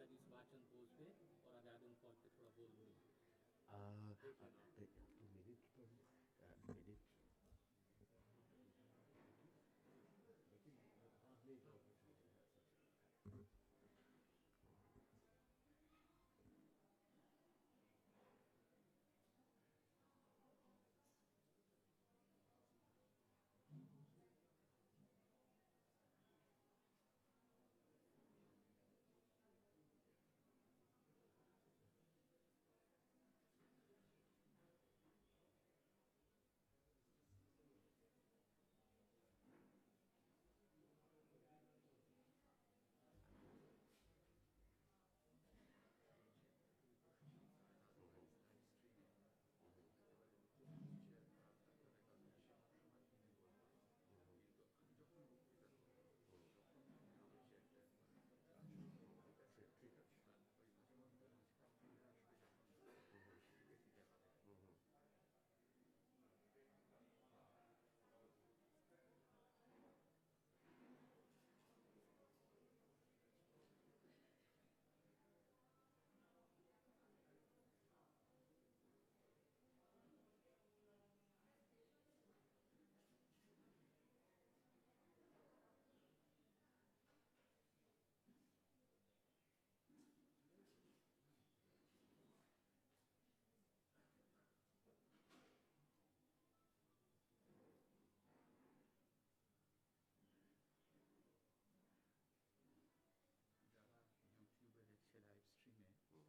नेताजी सुभाष चंद्र बोस पे और आज़ाद हिंद फौज पे थोड़ा बोल दूँ। मेरी লাইভ স্ট্রিমে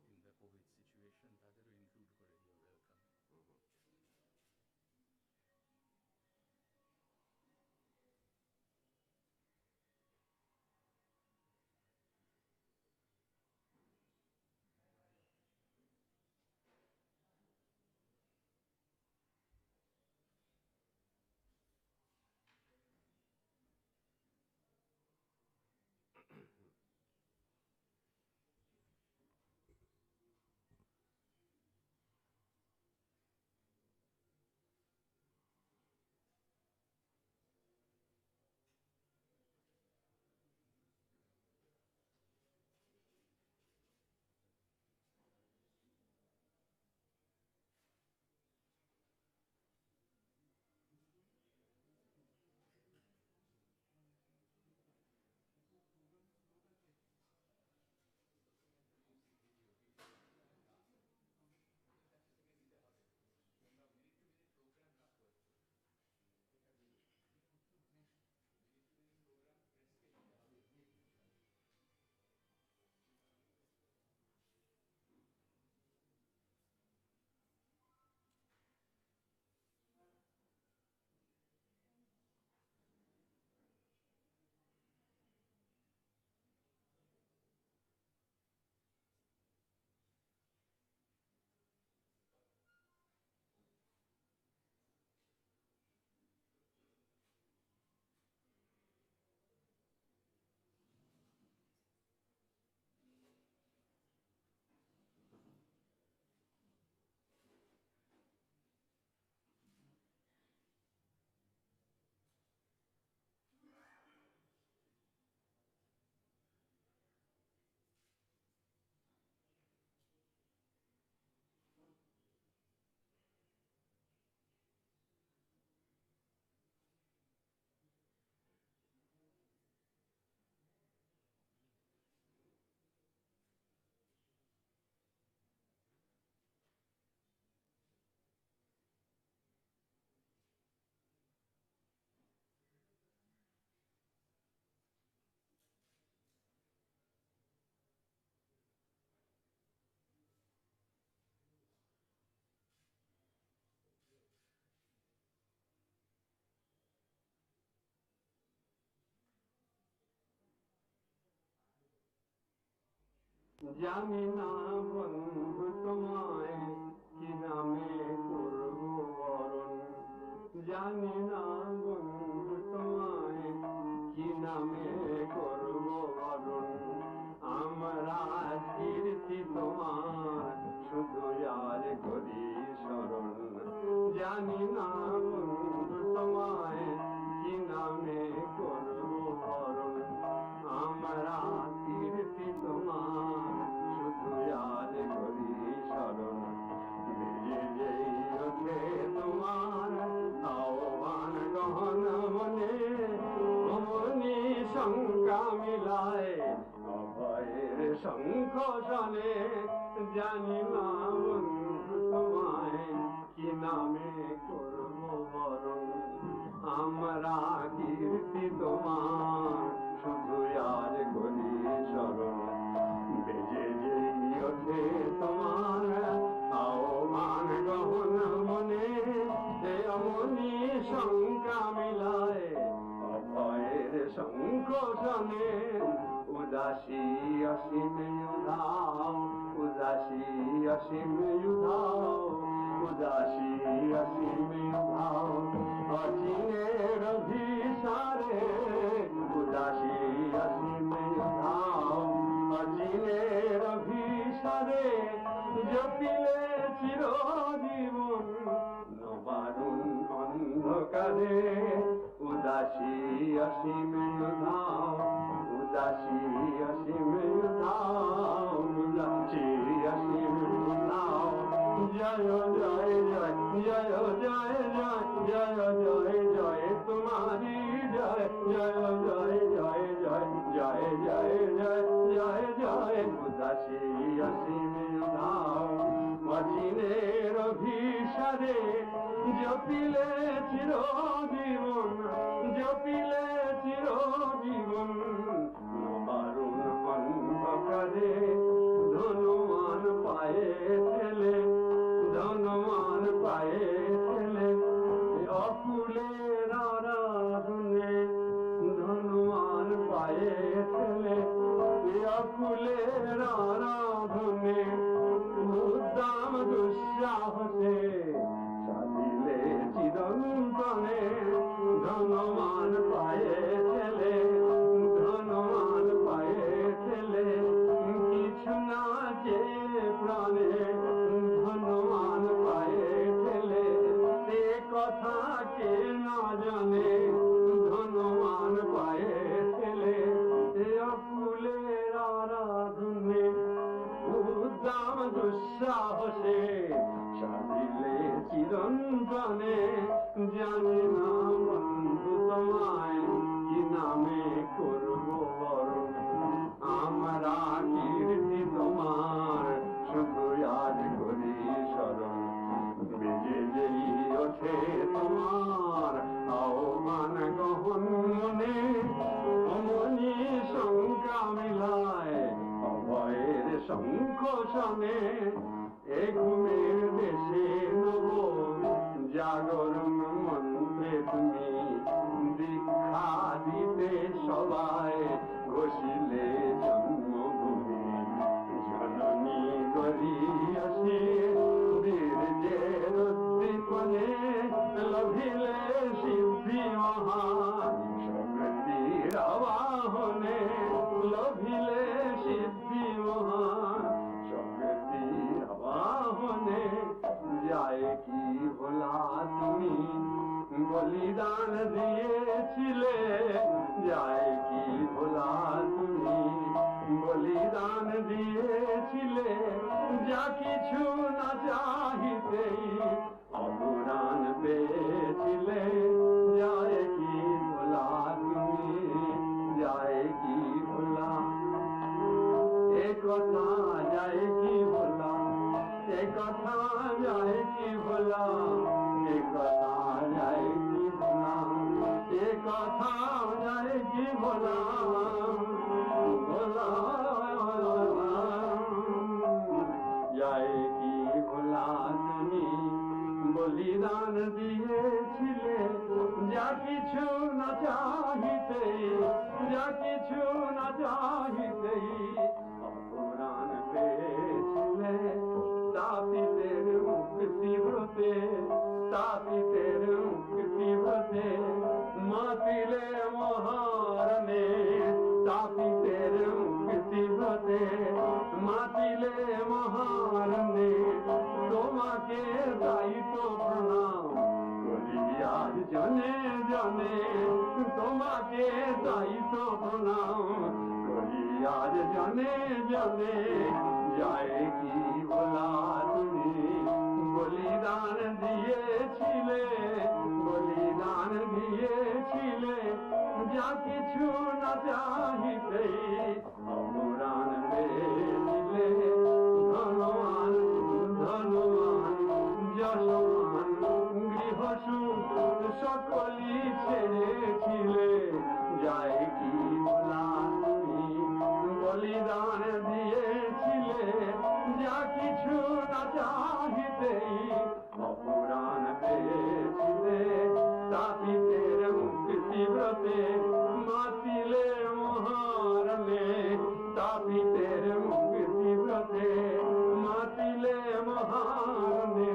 ইন দ্য কোভিড সিচুয়েশন তাদেরও ইনক্লুড করে দিও ওয়েলকাম। জানি না বন্ধু তোমায় কি নামে করব বরণ, জানি না বন্ধু তোমায় কি নামে করব বরণ। আমরা কীর্তি তোমার শুধু আর করি স্মরণ, জানি না বন্ধু তোমায় কি নামে করব বরণ। আমরা কীর্তি তোমার শঙ্কা মিলায় অভয়ের শঙ্খ শনে জানি না বন্ধু তোমায় কি নামে করব বরণ আমরা কীর্তি তোমার শুধু আজ করি স্মরণ বেজে যেই ওঠে তোমার আহ্বান গহন মনে অমনি শঙ্কা মিলায় অভয়ের শঙ্খ শনে উদাসী অসীম উধাও উদাসী অসীম উধাও উদাসী অসীম উধাও অচিনের অভিসারে উদাসী অসীম উধাও অচিনের অভিসারে জপিলে চিরজীবন নবারুণ অন্ধকারে উদাসী অসীম উধাও উদাসী অসীম উধাও উদাসী অসীম উধাও জয় জয় জয় জয় জয় জয় জয় জয় জয় তোমারি জয় জয় জয় জয় জয় জয় জয় জয় জয় জয় উদাসী অসীম উধাও অচিনের অভিসারে জপিলে চিরজীবন জপিলে চিরজীবন নবারুণ অন্ধকারে ধনুমান পায়ে ঠেলে ধনুমান পায়ে ঠেলে অকুলের আরাধনে ধনুমান পায়ে ঠেলে অকুলের আরাধনে উদ্দাম দুঃসাহসে সাধিলে চিরন্তনে ধনমান পায়ে ঠেলে ধনমান পায়ে ঠেলে কিছু না যে প্রাণে ধনমান পায়ে ঠেলে এ কথা কে না জানে ধনমান পায়ে ঠেলে অকুলের আরাধনে উদ্দাম দুঃসাহসে সাধিলে চিরন্তনে জানি না বন্ধু তোমায় কি নামে করব বরণ আমরা কীর্তি তোমার শুধু আজ করি স্মরণ বেজে যেই ওঠে তোমার আহ্বান গহন মনে অমনি শঙ্কা মিলায় অভয়ের শঙ্খ শনে এ ঘুমের দেশে নব জাগরণ মন্ত্রে তুমি দীক্ষা দিতে সবাই ঘষিলে জন্মভূমি জননী করিয়াছি বীর্যের উদ্দীপনে লভিলে সিদ্ধি মহা শক্তির আবাহনে লভিলে সিদ্ধি মহা শক্তির আবাহনে যায় কি ভোলা তুমি বলিদান দিয়েছিলে যায় কি ভোলা তুমি বলিদান দিয়েছিলে যা কিছু না চাহিতেই অবদান পেয়েছিলে যায় কি ভোলা তুমি যায় কি ভোলা এ কথা যায় কি ভোলা এ কথা যায় কি ভোলা এ কথা যায় কি ভোলা এ কথা যায় কি ভোলা ভোলা যায় কি ভোলা তুমি বলিদান দিয়েছিলে যা কিছু না চাহিতেই যা কিছু না চাহিতেই অপরাণ পেয়েছিলে তাপিতের মুক্তি ব্রতে তাপিতের মুক্তি ব্রতে মাতিলে মহারণে তাপিতের মুক্তি ব্রতে মাতিলে মহারণে তোমাকে দায়িত্ব প্রণাম করি আজ জনে জনে তোমাকে দায়িত্ব প্রণাম করি আজ জনে জনে যায় কি বলা তুমি বলিদান দিয়েছিলে, বলিদান দিয়েছিলে, যা কিছু না চাহিতেই অপরাণ পেয়েছিলে। ধনবান ধনবান যশবান গৃহসুখ সকলই ছেড়েছিলে, যায় কি ভোলা তুমি বলিদান দিয়েছিলে, যা কিছু না চাহিতেই অপরাণ পেয়েছিলে। তাপিতের মুক্তি ব্রতে মাতিলে মহারণে, তাপিতের মুক্তি ব্রতে মাতিলে মহারণে,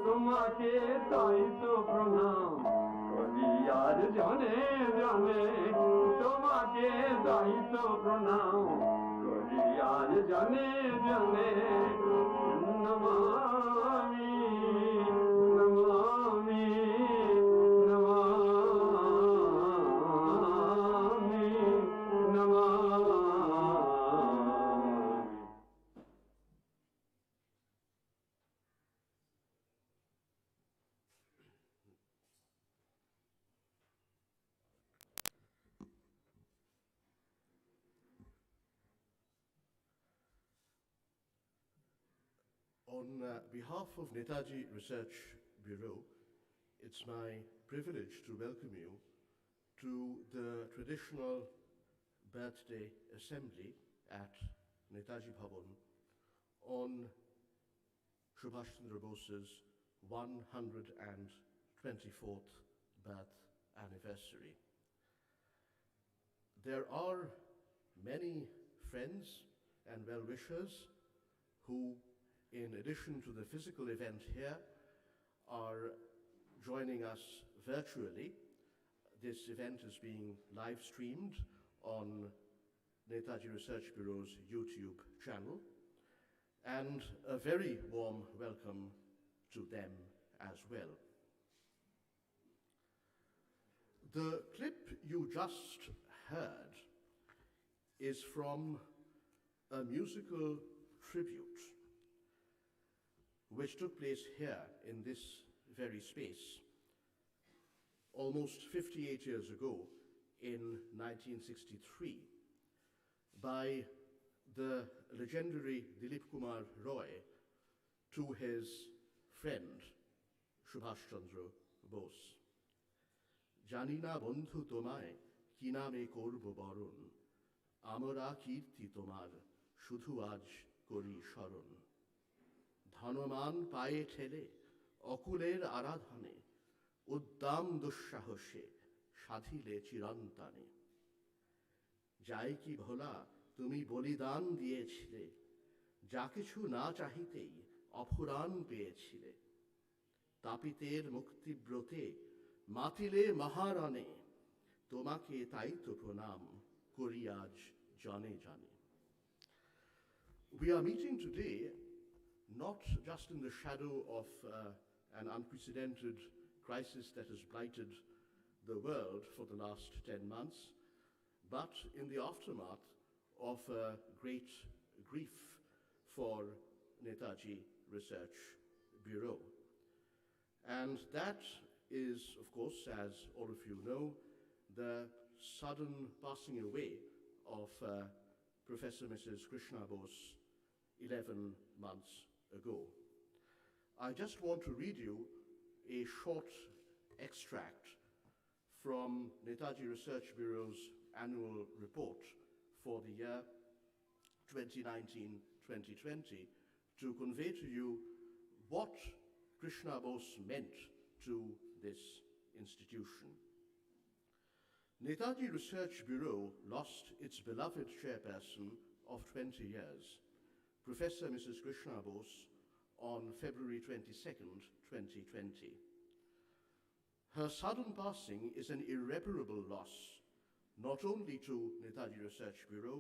তোমাকে তাই তো প্রণাম করি আজ জনে জনে, তোমাকে তাই তো প্রণাম করি আজ জনে জনে। নমামি নমামি নমামি নমামি। On behalf of Netaji Research Bureau, it's my privilege to welcome you to the traditional birthday assembly at Netaji Bhawan on Subhas Chandra Bose's 124th birth anniversary. There are many friends and well-wishers who, in addition to the physical event here, are joining us virtually. This event is being live streamed on Netaji Research Bureau's YouTube channel, and a very warm welcome to them as well. The clip you just heard is from a musical tribute which took place here in this very space almost 58 years ago in 1963 by the legendary Dilip Kumar Roy to his friend Subhas Chandra Bose. জানি না বন্ধু তোমায় কি নামে করব বরণ, আমরা কীর্তি তোমার শুধু আজ করি স্মরণ। ধনমান পায়ে ঠেলে অকুলের আরাধনে, উদ্দাম দুঃসাহসে সাধিলে চিরন্তনে। যাই কি ভোলা তুমি বলিদান দিয়েছিলে, যা কিছু না চাহিতেই অফুরান পেয়েছিলে। তাপিতের মুক্তিব্রতে মাতিলে মহারণে, তোমাকে তাই তো প্রণাম করি আজ জনে জনে। We are meeting today not just in the shadow of an unprecedented crisis that has blighted the world for the last 10 months, but in the aftermath of great grief for Netaji Research Bureau. And that is, of course, as all of you know, the sudden passing away of Professor Mrs. Krishna Bose 11 months ago. I just want to read you a short extract from Netaji Research Bureau's annual report for the year 2019-2020 to convey to you what Krishna Bose meant to this institution. Netaji Research Bureau lost its beloved chairperson of 20 years, Professor Mrs. Krishna Bose, on February 22nd, 2020. Her sudden passing is an irreparable loss, not only to Netaji Research Bureau,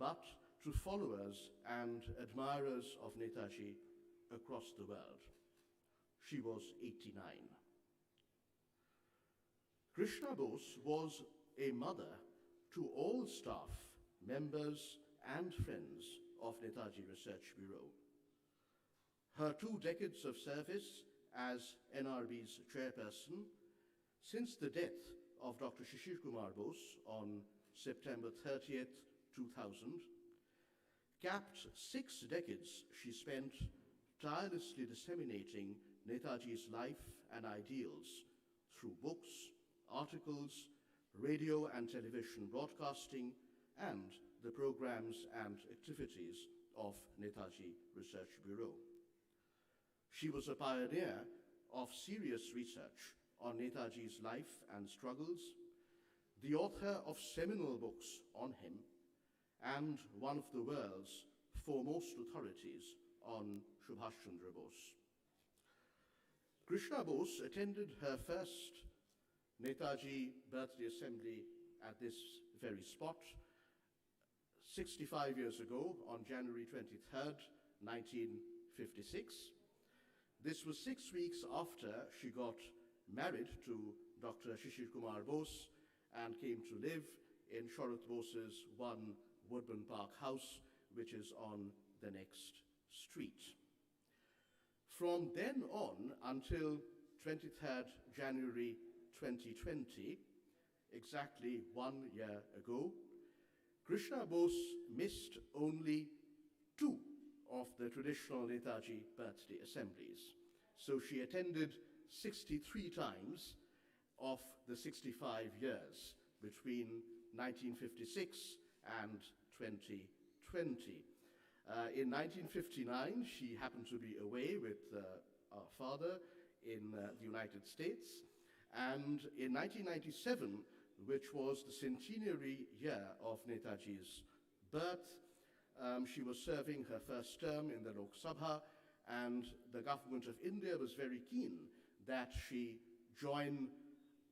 but to followers and admirers of Netaji across the world. She was 89. Krishna Bose was a mother to all staff, members, and friends of Netaji Research Bureau. Her 2 decades of service as NRB's chairperson since the death of Dr. Shishir Kumar Bose on September 30th, 2000, capped 6 decades she spent tirelessly disseminating Netaji's life and ideals through books, articles, radio and television broadcasting, and the programs and activities of Netaji Research Bureau. She was a pioneer of serious research on Netaji's life and struggles, the author of seminal books on him, and one of the world's foremost authorities on Subhas Chandra Bose. Krishna Bose attended her first Netaji birthday assembly at this very spot 65 years ago on January 23rd, 1956. This was 6 weeks after she got married to Dr. Shishir Kumar Bose and came to live in Sharat Bose's 1 Woodburn Park house, which is on the next street. From then on until 23rd January 2020, exactly 1 year ago, Krishna Bose missed only 2 of the traditional Netaji birthday assemblies. So she attended 63 times of the 65 years between 1956 and 2020. In 1959, she happened to be away with our father in the United States. And in 1997, which was the centenary year of Netaji's birth, she was serving her first term in the Lok Sabha, and the government of India was very keen that she join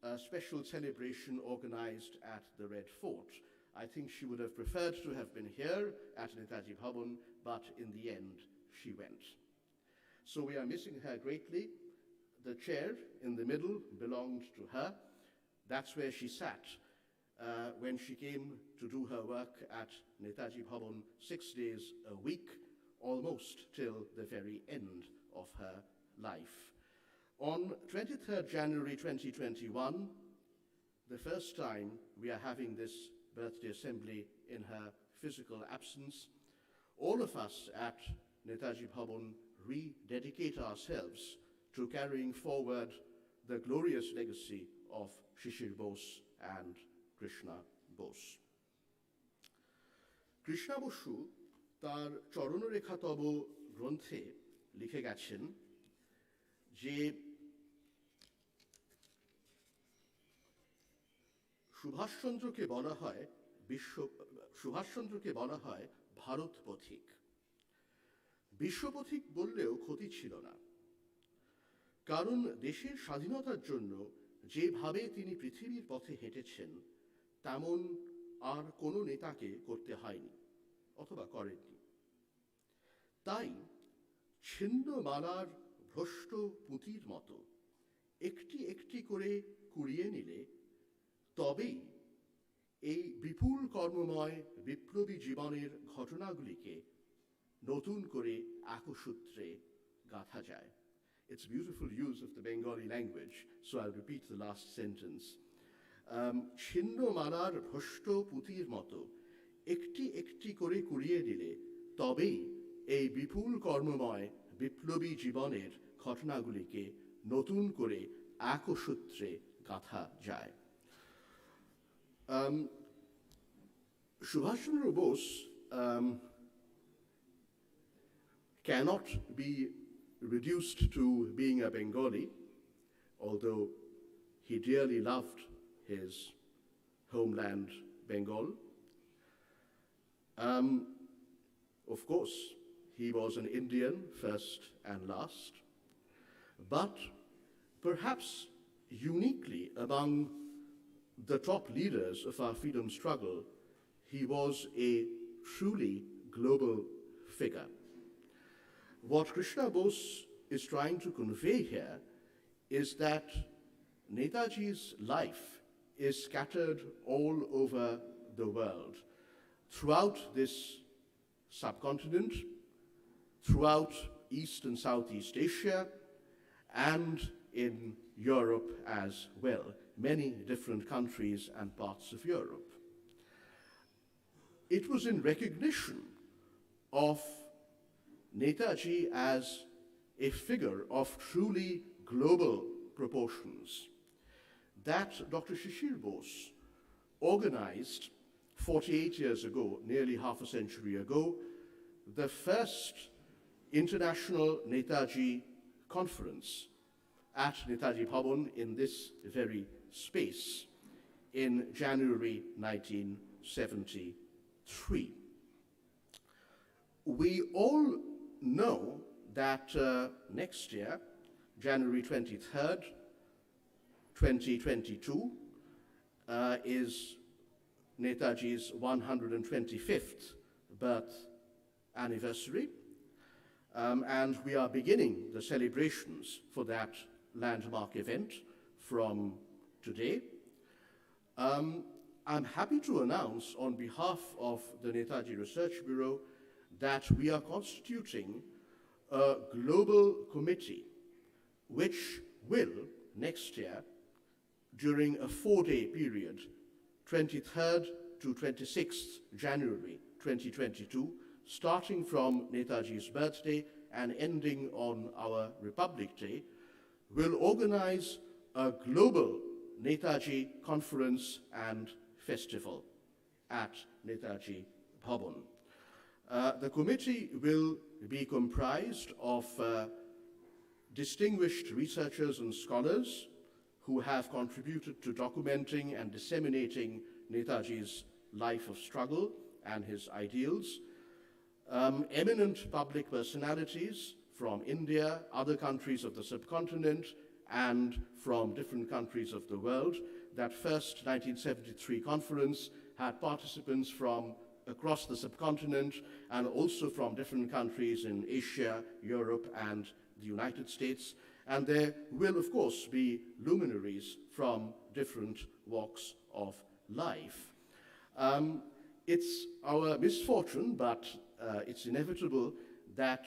a special celebration organized at the Red Fort. I think she would have preferred to have been here at Netaji Bhawan, but in the end, she went. So we are missing her greatly. The chair in the middle belonged to her. That's where she sat when she came to do her work at Netaji Bhawan 6 days a week, almost till the very end of her life. On 23rd January 2021, the first time we are having this birthday assembly in her physical absence, all of us at Netaji Bhawan rededicate ourselves to carrying forward the glorious legacy of Shishir Bose and Krishna Bose. Krishna Basu তার চরণরেখাতব গ্রন্থে লিখে গেছেন যে সুভাষচন্দ্রকে বলা হয় ভারত পথিক। বিশ্বপথিক বললেও ক্ষতি ছিল না, কারণ দেশের স্বাধীনতার জন্য যেভাবে তিনি পৃথিবীর পথে হেঁটেছেন তেমন আর কোনো নেতাকে করতে হয়নি অথবা করেননি। তাই ছিন্ন মালার ভ্রষ্ট পুঁতির মতো একটি একটি করে কুড়িয়ে নিলে তবেই এই বিপুল কর্মময় বিপ্লবী জীবনের ঘটনাগুলিকে নতুন করে একসূত্রে গাঁথা যায়। It's a beautiful use of the Bengali language, so I'll repeat the last sentence. ছিন্ন মালার ভ্রষ্ট পুঁতির মতো একটি একটি করে কুড়িয়ে নিলে তবেই এই বিপুল কর্মময় বিপ্লবী জীবনের ঘটনাগুলিকে নতুন করে একসূত্রে গাঁথা যায়। Subhas Chandra Bose cannot be reduced to being a Bengali, although he dearly loved his homeland, Bengal. Of course, he was an Indian first and last, but perhaps uniquely among the top leaders of our freedom struggle, he was a truly global figure. What Krishna Bose is trying to convey here is that Netaji's life is scattered all over the world, throughout this subcontinent, throughout East and Southeast Asia, and in Europe as well, many different countries and parts of Europe. It was in recognition of Netaji as a figure of truly global proportions that Dr. Shishir Bose organized 48 years ago, nearly half a century ago, the first International Netaji Conference at Netaji Bhawan in this very space in January 1973. We all know that next year, January 23rd, 2022, is Netaji's 125th birth anniversary, and we are beginning the celebrations for that landmark event from today. I'm happy to announce on behalf of the Netaji Research Bureau that we are constituting a global committee which will, next year, during a 4-day period, 23rd to 26th January 2022, starting from Netaji's birthday and ending on our Republic Day, will organize a global Netaji conference and festival at Netaji Bhawan. The committee will be comprised of distinguished researchers and scholars who have contributed to documenting and disseminating Netaji's life of struggle and his ideals, eminent public personalities from India, other countries of the subcontinent, and from different countries of the world. That first 1973 conference had participants from across the subcontinent and also from different countries in Asia, Europe, and the United States. And there will, of course, be luminaries from different walks of life. It's our misfortune, but it's inevitable, that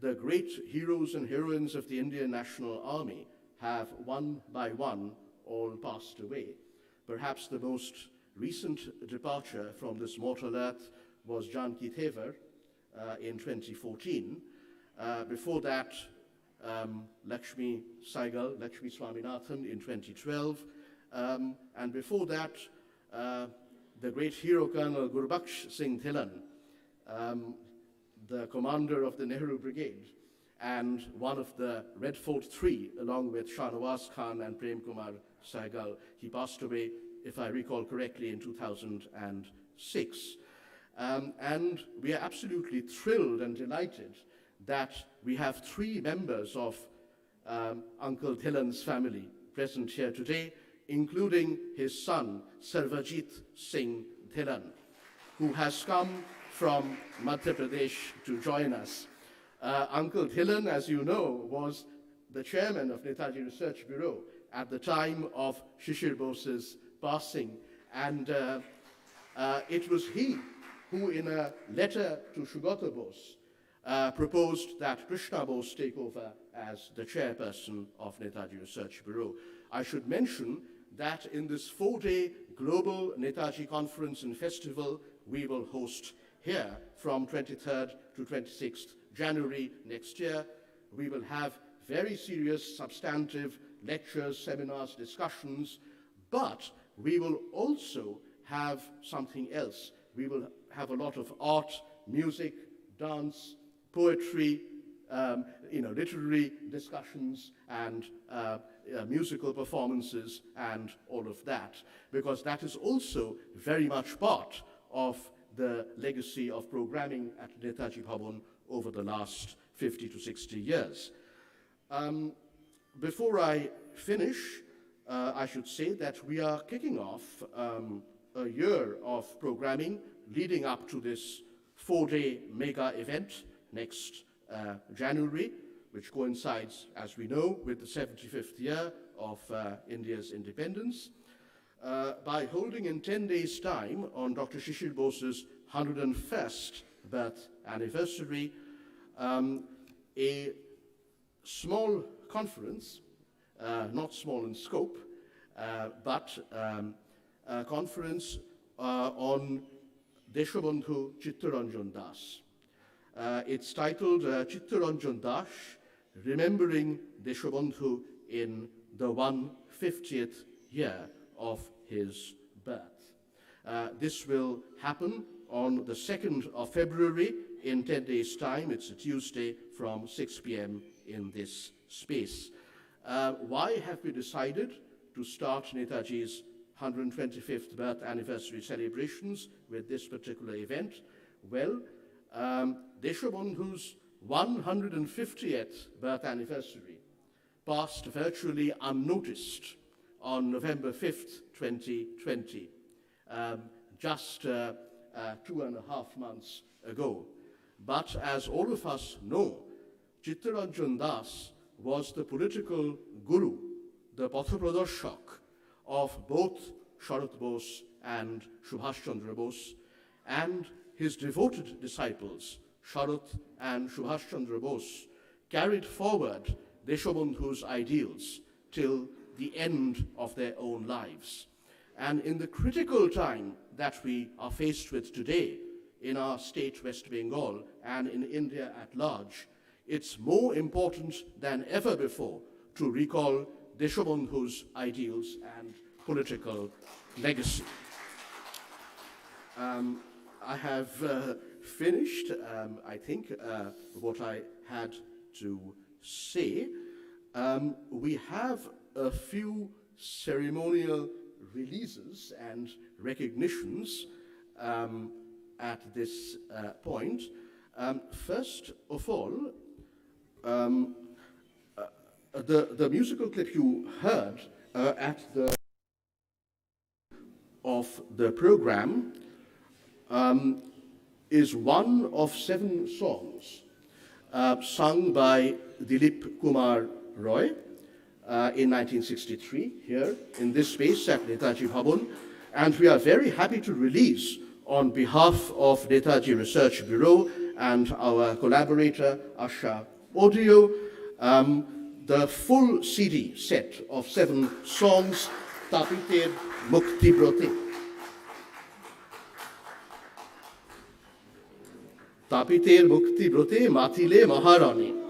the great heroes and heroines of the Indian National Army have one by one all passed away. Perhaps the most recent departure from this mortal earth was Janki Thevar in 2014. Before that, Lakshmi Swaminathan in 2012. And before that, the great hero Colonel Gurbaksh Singh Dhillon, the commander of the Nehru Brigade, and one of the Red Fort Three, along with Shah Nawaz Khan and Prem Kumar Saigal. He passed away, if I recall correctly, in 2006. And we are absolutely thrilled and delighted that we have 3 members of Uncle Dhillon's family present here today, including his son, Sarvajit Singh Dhillon, who has come from Madhya Pradesh to join us. Uncle Dhillon, as you know, was the chairman of Netaji Research Bureau at the time of Shishir Bose's passing. And it was he who, in a letter to Sugata Bose, proposed that Krishna Bose take over as the chairperson of Netaji Research Bureau. I should mention that in this 4-day global Netaji conference and festival we will host here from 23rd to 26th January next year, we will have very serious, substantive lectures, seminars, discussions, but we will also have something else. We will have a lot of art, music, dance, poetry, literary discussions, and musical performances, and all of that, because that is also very much part of the legacy of programming at Netaji Bhawan over the last 50 to 60 years. Before I finish, I should say that we are kicking off a year of programming leading up to this 4-day mega event next January, which coincides, as we know, with the 75th year of India's independence, by holding in 10 days' time on Dr. Shishir Bose's 101st birth anniversary, a small conference, not small in scope, but a conference on Deshobandhu Chittaranjan Das. It's titled Chittaranjan Das, Remembering Deshobandhu in the 150th year of his birth. This will happen on the 2nd of February in 10 days' time. It's a Tuesday from 6 p.m. in this space. Why have we decided to start Netaji's 125th birth anniversary celebrations with this particular event? Well, Deshobandhu's 150th birth anniversary passed virtually unnoticed on November 5th, 2020, just 2.5 months ago. But as all of us know, Chittaranjan Das was the political guru, the pathapradarshak of both Sharat Bose and Subhas Chandra Bose, and his devoted disciples, Sharat and Subhas Chandra Bose, carried forward Deshobandhu's ideals till the end of their own lives. And in the critical time that we are faced with today in our state, West Bengal, and in India at large, it's more important than ever before to recall Deshobandhu's ideals and political legacy. I have finished, I think, what I had to say. We have a few ceremonial releases and recognitions at this point. First of all, the musical clip you heard at the of the program is one of 7 songs sung by Dilip Kumar Roy in 1963 here in this space at Netaji Bhawan, and we are very happy to release on behalf of Netaji Research Bureau and our collaborator Asha Audio the full CD set of 7 songs, Tapiter Mukti Brote. Tapiter Mukti Brote Matile Maharani.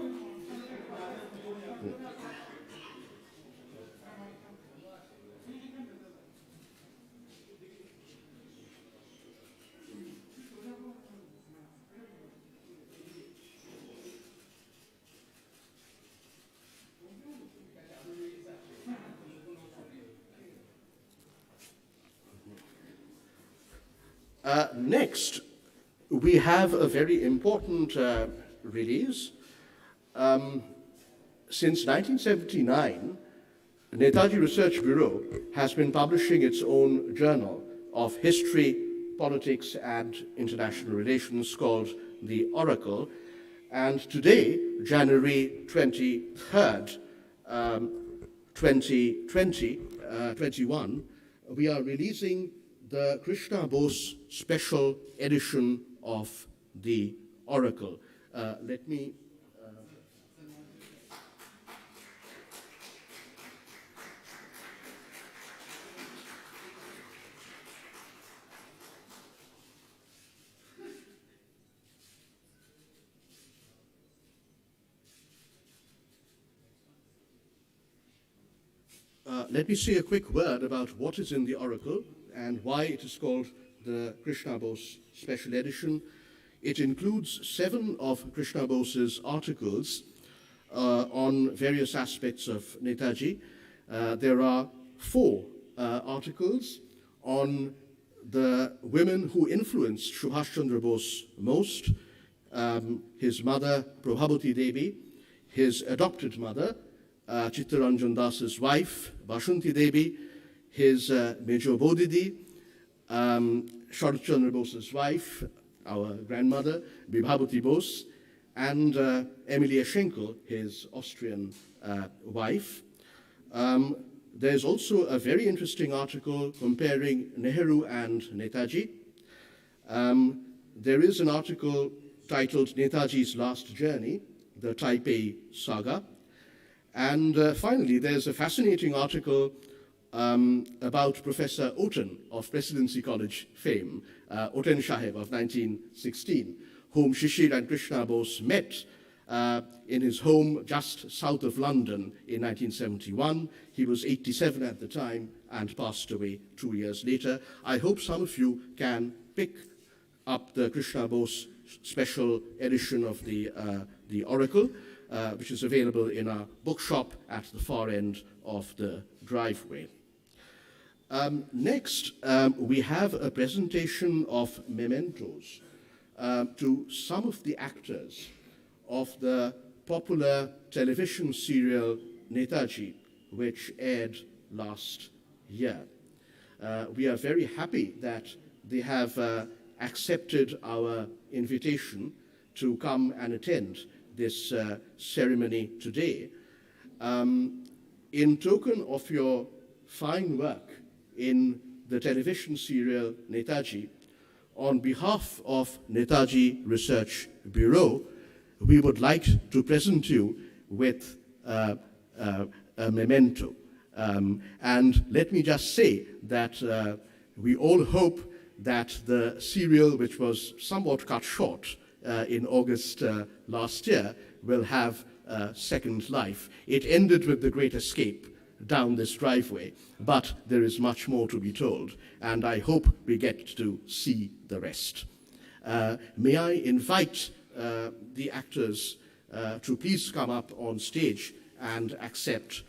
Next, we have a very important release. Since 1979, Netaji Research Bureau has been publishing its own journal of history, politics, and international relations called The Oracle. And today, January 23rd, 2021, we are releasing the Krishna Bose special edition of The Oracle. Let me say a quick word about what is in The Oracle and why it is called the Krishna Bose Special Edition. It includes 7 of Krishna Bose's articles on various aspects of Netaji. There are 4 articles on the women who influenced Subhas Chandra Bose most, his mother Prabhavati Devi, his adopted mother, Chittaranjan Das's wife, Bashanti Devi, his Mejo Bodhidi, Sharat Chandra Bose's wife, our grandmother, Bibhabati Bose, and Emilia Schenkel, his Austrian wife. There's also a very interesting article comparing Nehru and Netaji. There is an article titled Netaji's Last Journey, the Taipei saga. And finally, there's a fascinating article about Professor Oten of Presidency College fame, Oten Sahib of 1916, whom Shishir and Krishna Bose met in his home just south of London in 1971. He was 87 at the time and passed away 2 years later. I hope some of you can pick up the Krishna Bose special edition of the Oracle, which is available in our bookshop at the far end of the driveway. Next, we have a presentation of mementos to some of the actors of the popular television serial Netaji, which aired last year. We are very happy that they have accepted our invitation to come and attend this ceremony today. In token of your fine work in the television serial Netaji, on behalf of Netaji Research Bureau, we would like to present you with a memento. And let me just say that we all hope that the serial, which was somewhat cut short in August last year, will have a second life. It ended with the great escape down this driveway, but there is much more to be told, and I hope we get to see the rest. May I invite the actors to please come up on stage and accept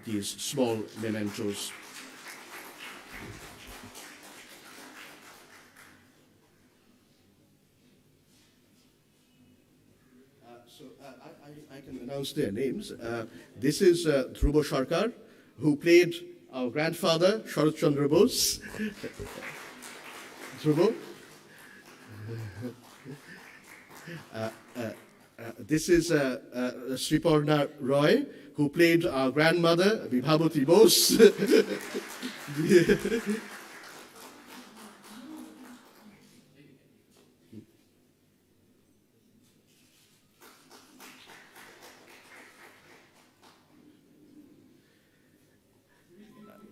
these small mementos. I can announce their names. This is Dhruvo Sarkar, who played our grandfather, Sharat Chandra Bose. Dhruvo. This is Sriparna Roy, who played our grandmother, Vibhavati Bose.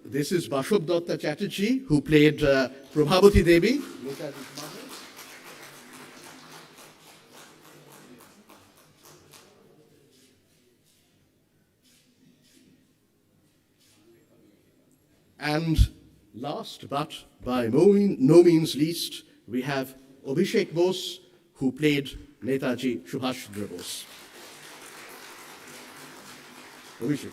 This is Bashop Datta Chatterjee, who played Prabhavati Devi. And last, but by no means least, we have Abhishek Bose, who played Netaji Subhas Bose. Abhishek.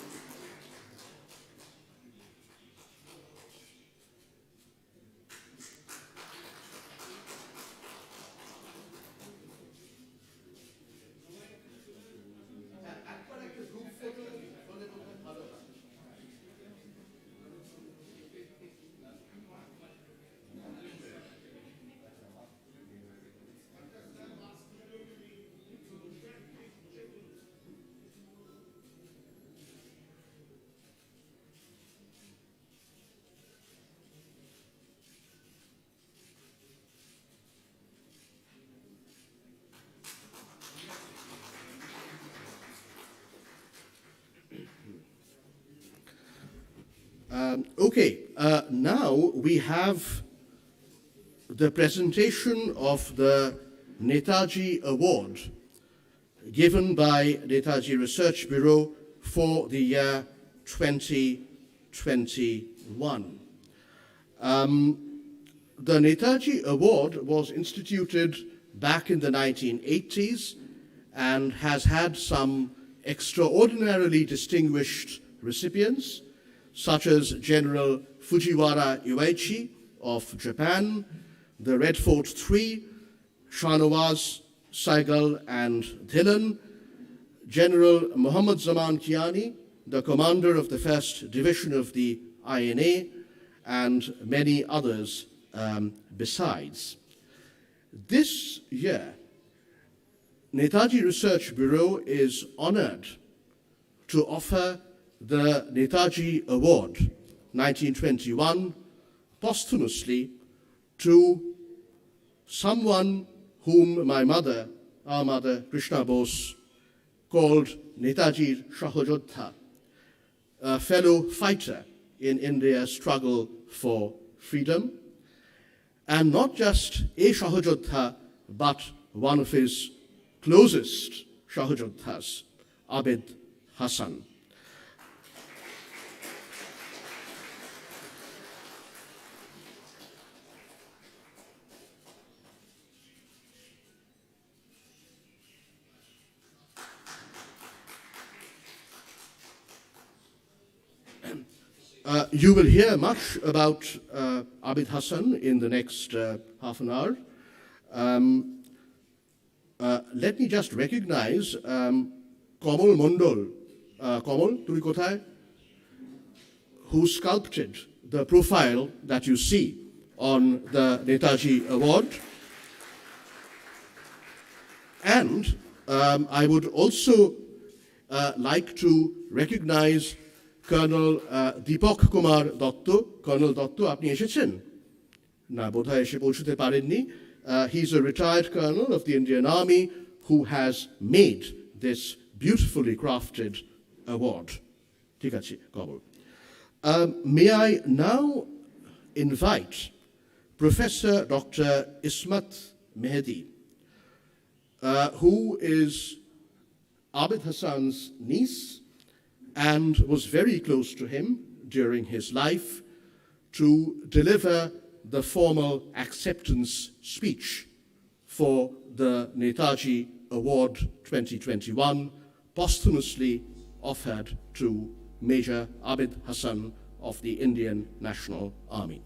Now we have the presentation of the Netaji Award given by Netaji Research Bureau for the year 2021. The Netaji Award was instituted back in the 1980s and has had some extraordinarily distinguished recipients, such as General Fujiwara Yuichi of Japan, the Red Fort III, Shahnawaz, Saigal, and Dhillon, General Muhammad Zaman Kiani, the commander of the 1st Division of the INA, and many others besides. This year, Netaji Research Bureau is honored to offer the Netaji Award 1921 posthumously to someone whom my mother, our mother, Krishna Bose, called Netaji Shohojoddha, a fellow fighter in India's struggle for freedom, and not just a Shohojoddha, but one of his closest Shohojoddhas, Abid Hasan. You will hear much about Abid Hasan in the next half an hour. Let me just recognize Kamal Mondol. Kamal, tumi kothay? Who sculpted the profile that you see on the Netaji Award. And I would also like to recognize Colonel Dilip Kumar Roy. Colonel Roy, apni eshechen? Na bodhoy eshe pouchote parenni. He's a retired colonel of the Indian Army who has made this beautifully crafted award. Thik ache, Kamal. May I now invite Professor Dr. Ismat Mehdi, who is Abid Hasan's niece and was very close to him during his life, to deliver the formal acceptance speech for the Netaji Award 2021, posthumously offered to Major Abid Hasan of the Indian National Army.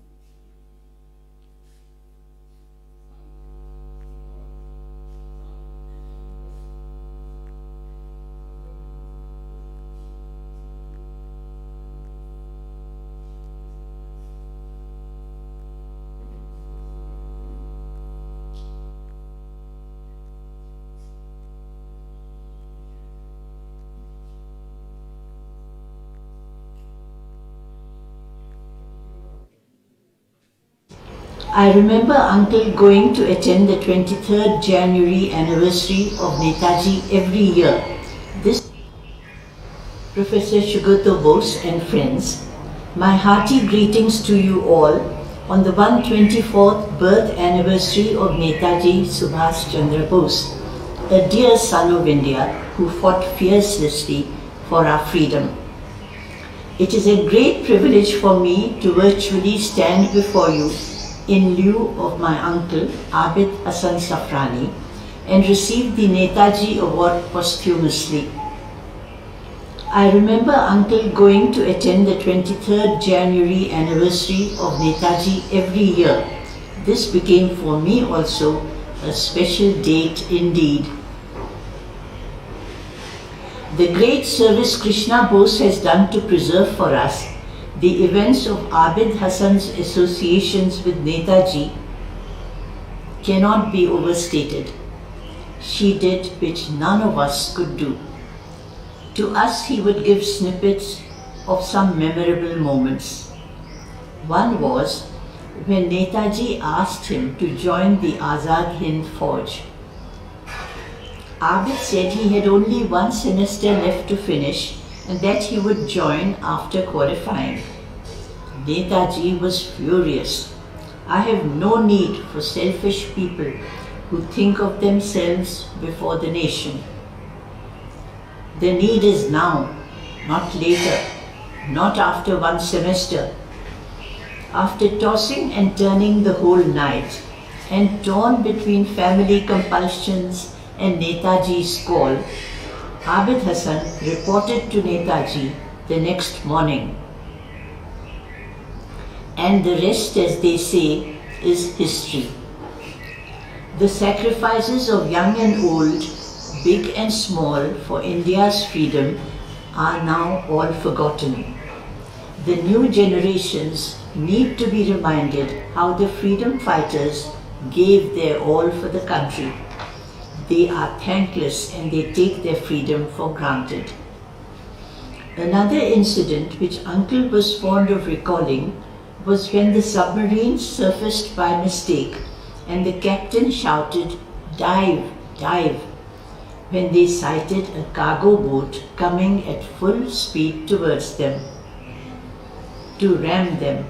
I remember Uncle going to attend the 23rd January anniversary of Netaji every year. This Professor Sugata Bose and friends, my hearty greetings to you all on the 124th birth anniversary of Netaji Subhas Chandra Bose, a dear son of India who fought fiercely for our freedom. It is a great privilege for me to virtually stand before you in lieu of my uncle Abid Hasan Safrani and receive the Netaji Award posthumously. I remember Uncle going to attend the 23rd January anniversary of Netaji every year. This became for me also a special date indeed. The great service Krishna Bose has done to preserve for us the events of Abid Hasan's associations with Netaji cannot be overstated. She did which none of us could do. To us he would give snippets of some memorable moments. One was when Netaji asked him to join the Azad Hind Fauj. Abid said he had only one semester left to finish and that he would join after qualifying. Netaji was furious. I have no need for selfish people who think of themselves before the nation. The need is now, not later, not after one semester. After tossing and turning the whole night and torn between family compulsions and Netaji's call, Abid Hasan reported to Netaji the next morning. And the rest, as they say, is history. The sacrifices of young and old, big and small, for India's freedom are now all forgotten. The new generations need to be reminded how the freedom fighters gave their all for the country. They are thankless and they take their freedom for granted. Another incident which Uncle was fond of recalling was when the submarine surfaced by mistake and the captain shouted, "Dive, dive." when they sighted a cargo boat coming at full speed towards them to ram them.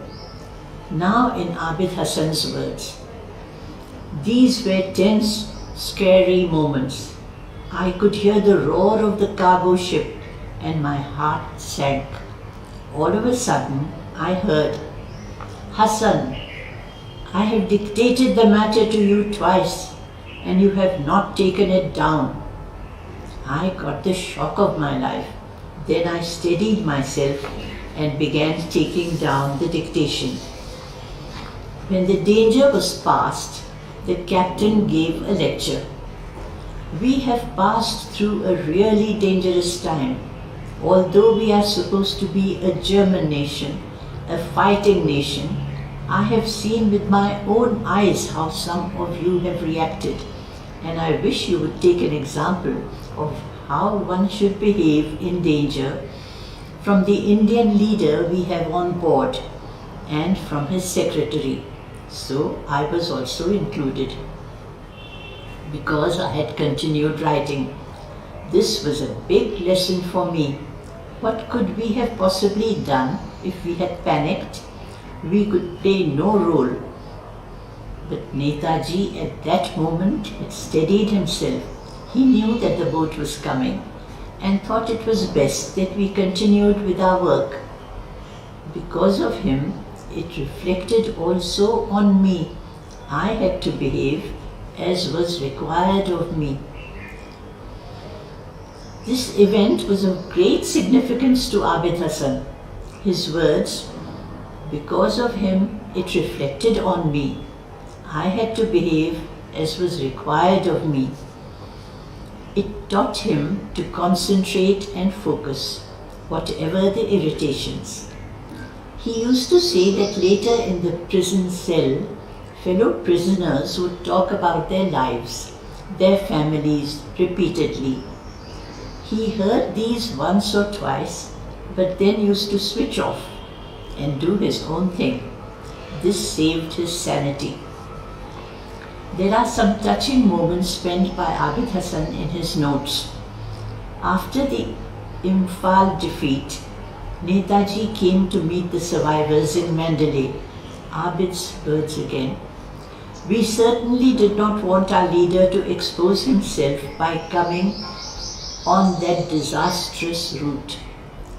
Now in Abid Hasan's words, these were tense, scary moments. I could hear the roar of the cargo ship and my heart sank. All of a sudden, I heard, Hasan, I have dictated the matter to you twice and you have not taken it down. I got the shock of my life. Then I steadied myself and began taking down the dictation. When the danger was past, the captain gave a lecture. We have passed through a really dangerous time. Although we are supposed to be a German nation, a fighting nation, I have seen with my own eyes how some of you have reacted, and I wish you would take an example of how one should behave in danger from the Indian leader we have on board and from his secretary. So I was also included because I had continued writing. This was a big lesson for me. What could we have possibly done if we had panicked? We could play no role. But Netaji at that moment had steadied himself. He knew that the boat was coming and thought it was best that we continued with our work. Because of him, it reflected also on me. I had to behave as was required of me. This event was of great significance to Abid Hasan. His words, because of him, it reflected on me. I had to behave as was required of me. It taught him to concentrate and focus, whatever the irritations. He used to say that later in the prison cell, fellow prisoners would talk about their lives, their families repeatedly. He heard these once or twice, but then used to switch off and do his own thing. This saved his sanity. There are some touching moments spent by Abid Hasan in his notes. After the Imphal defeat, Netaji came to meet the survivors in Mandalay. Abid's words again. We certainly did not want our leader to expose himself by coming on that disastrous route.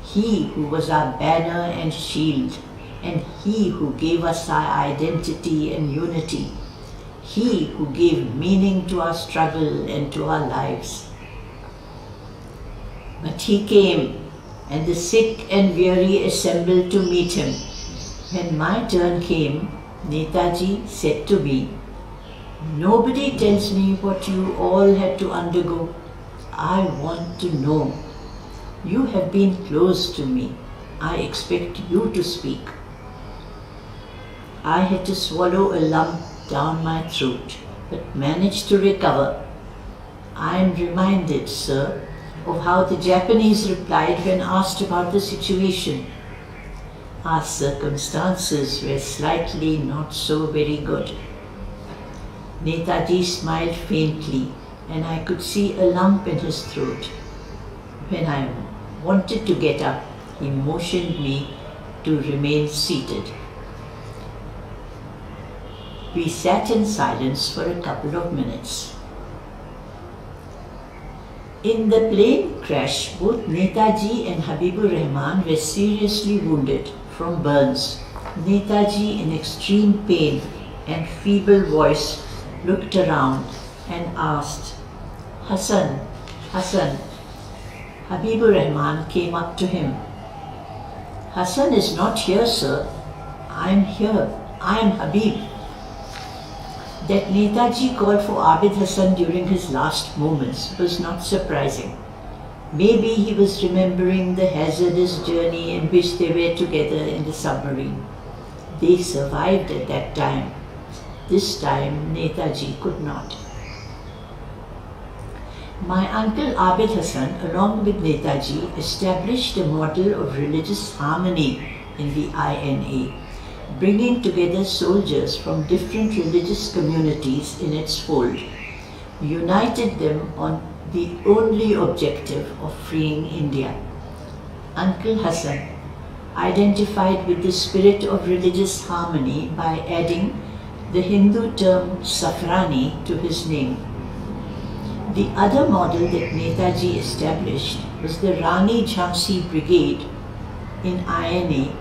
He who was our banner and shield, and he who gave us our identity and unity. He who gave meaning to our struggle and to our lives. But he came, and the sick and weary assembled to meet him. When my turn came, Netaji said to me, nobody tells me what you all had to undergo. I want to know. You have been close to me. I expect you to speak. I had to swallow a lump down my throat, but managed to recover. I am reminded, sir, of how the Japanese replied when asked about the situation. Our circumstances were slightly not so very good. Netaji smiled faintly, and I could see a lump in his throat. When I wanted to get up, he motioned me to remain seated. We sat in silence for a couple of minutes. In the plane crash, both Netaji and Habibur Rahman were seriously wounded from burns. Netaji, in extreme pain and feeble voice, looked around and asked, Hasan, Hasan. Habibur Rahman came up to him. Hasan is not here, sir. I am here. I am Habib. That Netaji called for Abid Hasan during his last moments was not surprising. Maybe he was remembering the hazardous journey in which they were together in the submarine. They survived at that time. This time, Netaji could not. My uncle Abid Hasan, along with Netaji, established a model of religious harmony in the INA, bringing together soldiers from different religious communities in its fold. united them on the only objective of freeing India. Uncle Hasan identified with the spirit of religious harmony by adding the Hindu term Safrani to his name. The other model that Netaji established was the Rani Jhansi Brigade in INA,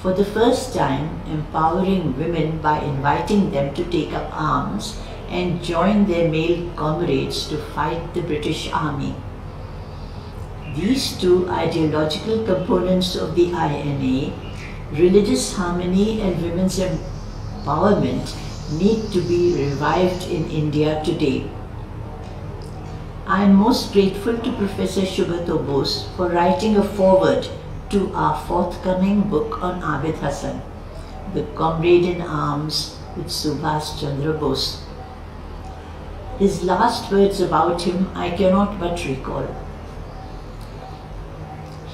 for the first time empowering women by inviting them to take up arms and join their male comrades to fight the British Army. These two ideological components of the INA, religious harmony and women's empowerment, need to be revived in India today. I am most grateful to Professor Subhas Bose for writing a foreword to our forthcoming book on Abid Hasan, The Comrade in Arms with Subhas Chandra Bose. His last words about him I cannot but recall.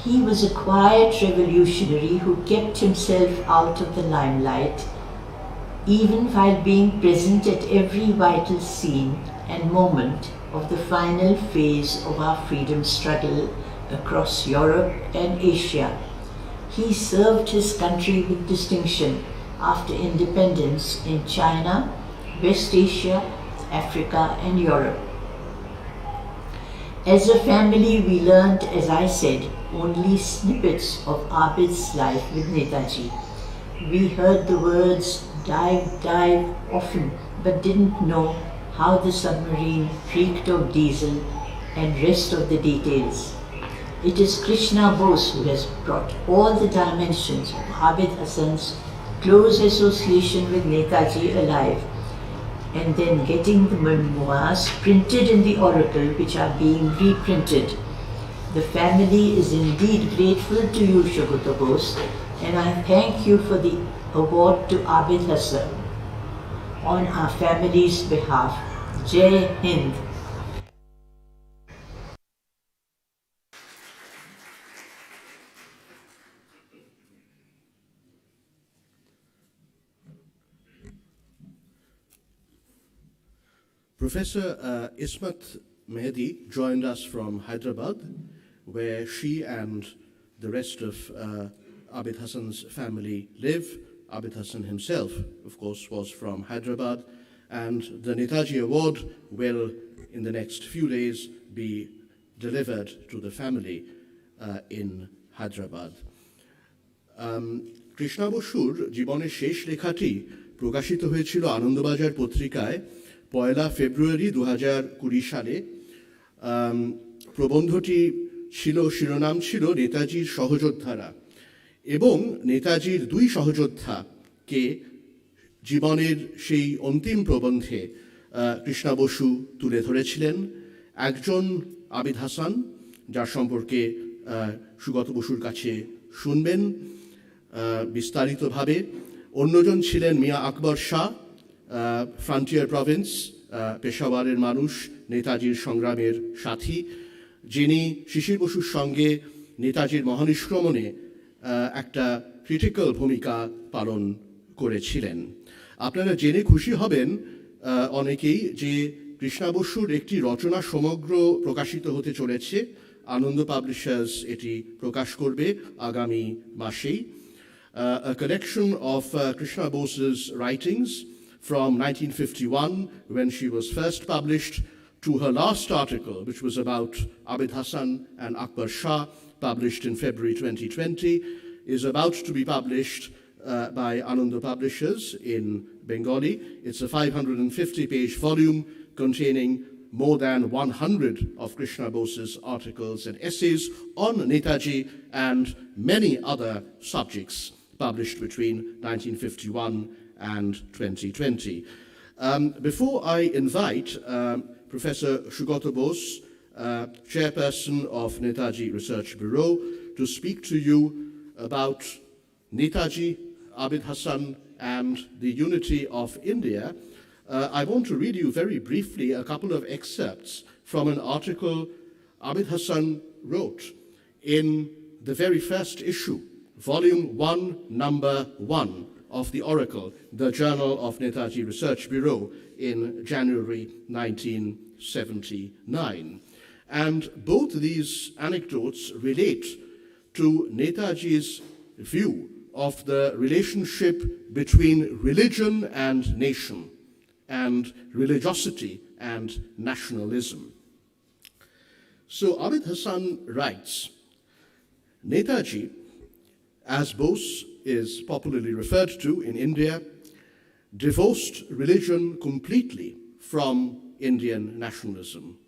He was a quiet revolutionary who kept himself out of the limelight, even while being present at every vital scene and moment of the final phase of our freedom struggle across Europe and Asia. He served his country with distinction after independence in China, West Asia, Africa and Europe. As a family, we learned, as I said, only snippets of Abid's life with Netaji. We heard the words dive, dive often, but didn't know how the submarine reeked of diesel and rest of the details. It is Krishna Bose who has brought all the dimensions of Abid Hasan's close association with Netaji alive, and then getting the memoirs printed in the Oracle, which are being reprinted. The family is indeed grateful to you, Subhas Bose, and I thank you for the award to Abid Hasan on our family's behalf. Jai Hind. Professor Ismat Mehdi joined us from Hyderabad, where she and the rest of Abid Hasan's family live. Abid Hasan himself, of course, was from Hyderabad, and the Netaji Award will, in the next few days, be delivered to the family in Hyderabad. Krishna বসুর জীবনের শেষ লেখাটি প্রকাশিত হয়েছিল আনন্দবাজার পত্রিকায় 1 ফেব্রুয়ারি 2020 সালে। প্রবন্ধটি শিরোনাম ছিল নেতাজির সহযোদ্ধারা, এবং নেতাজির দুই সহযোদ্ধাকে জীবনের সেই অন্তিম প্রবন্ধে কৃষ্ণা বসু তুলে ধরেছিলেন। একজন আবিদ হাসান, যার সম্পর্কে সুগত বসুর কাছে শুনবেন বিস্তারিতভাবে। অন্যজন ছিলেন মিয়া আকবর শাহ, ফ্রন্টিয়ার প্রভিন্স, পেশাওয়ারের মানুষ, নেতাজির সংগ্রামের সাথী, যিনি শিশির বসুর সঙ্গে নেতাজির মহানিষ্ক্রমণে একটা ক্রিটিক্যাল ভূমিকা পালন করেছিলেন। আপনারা জেনে খুশি হবেন অনেকেই যে কৃষ্ণা বসুর একটি রচনা সমগ্র প্রকাশিত হতে চলেছে। আনন্দ পাবলিশার্স এটি প্রকাশ করবে আগামী মাসেই। A collection of Krishna Bose's writings from 1951, when she was first published, to her last article, which was about Abid Hasan and Akbar Shah, published in February 2020, is about to be published by Ananda Publishers in Bengali. It's a 550-page volume containing more than 100 of Krishna Bose's articles and essays on Netaji and many other subjects, published between 1951 and 2020. Before I invite Professor Subhas Bose, chairperson of Netaji Research Bureau, to speak to you about Netaji, Abid Hasan, and the unity of India, I want to read you very briefly a couple of excerpts from an article Abid Hasan wrote in the very first issue, Volume 1, Number 1 of the Oracle, the Journal of Netaji Research Bureau, in January 1979. And both these anecdotes relate to Netaji's view of the relationship between religion and nation, and religiosity and nationalism. So Abid Hasan writes, Netaji, as Bose is popularly referred to in India, divorced religion completely from Indian nationalism.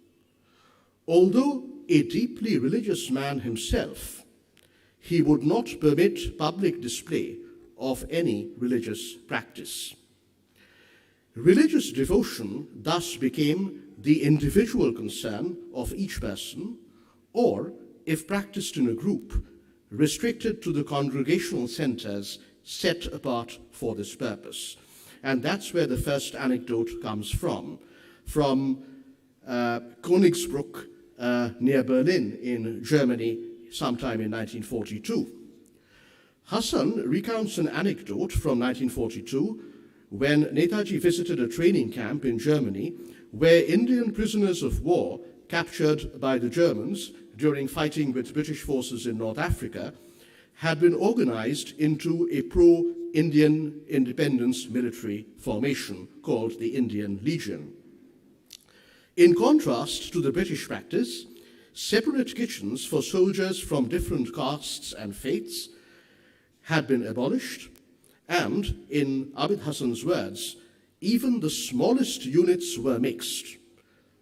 Although a deeply religious man himself, he would not permit public display of any religious practice. Religious devotion thus became the individual concern of each person, or, if practiced in a group, restricted to the congregational centers set apart for this purpose. And that's where the first anecdote comes from Königsbruck near Berlin in Germany sometime in 1942. Hasan recounts an anecdote from 1942 when Netaji visited a training camp in Germany where Indian prisoners of war captured by the Germans during fighting with British forces in North Africa had been organized into a pro-Indian independence military formation called the Indian Legion. In contrast to the British practice, separate kitchens for soldiers from different castes and faiths had been abolished, and, in Abid Hasan's words, even the smallest units were mixed,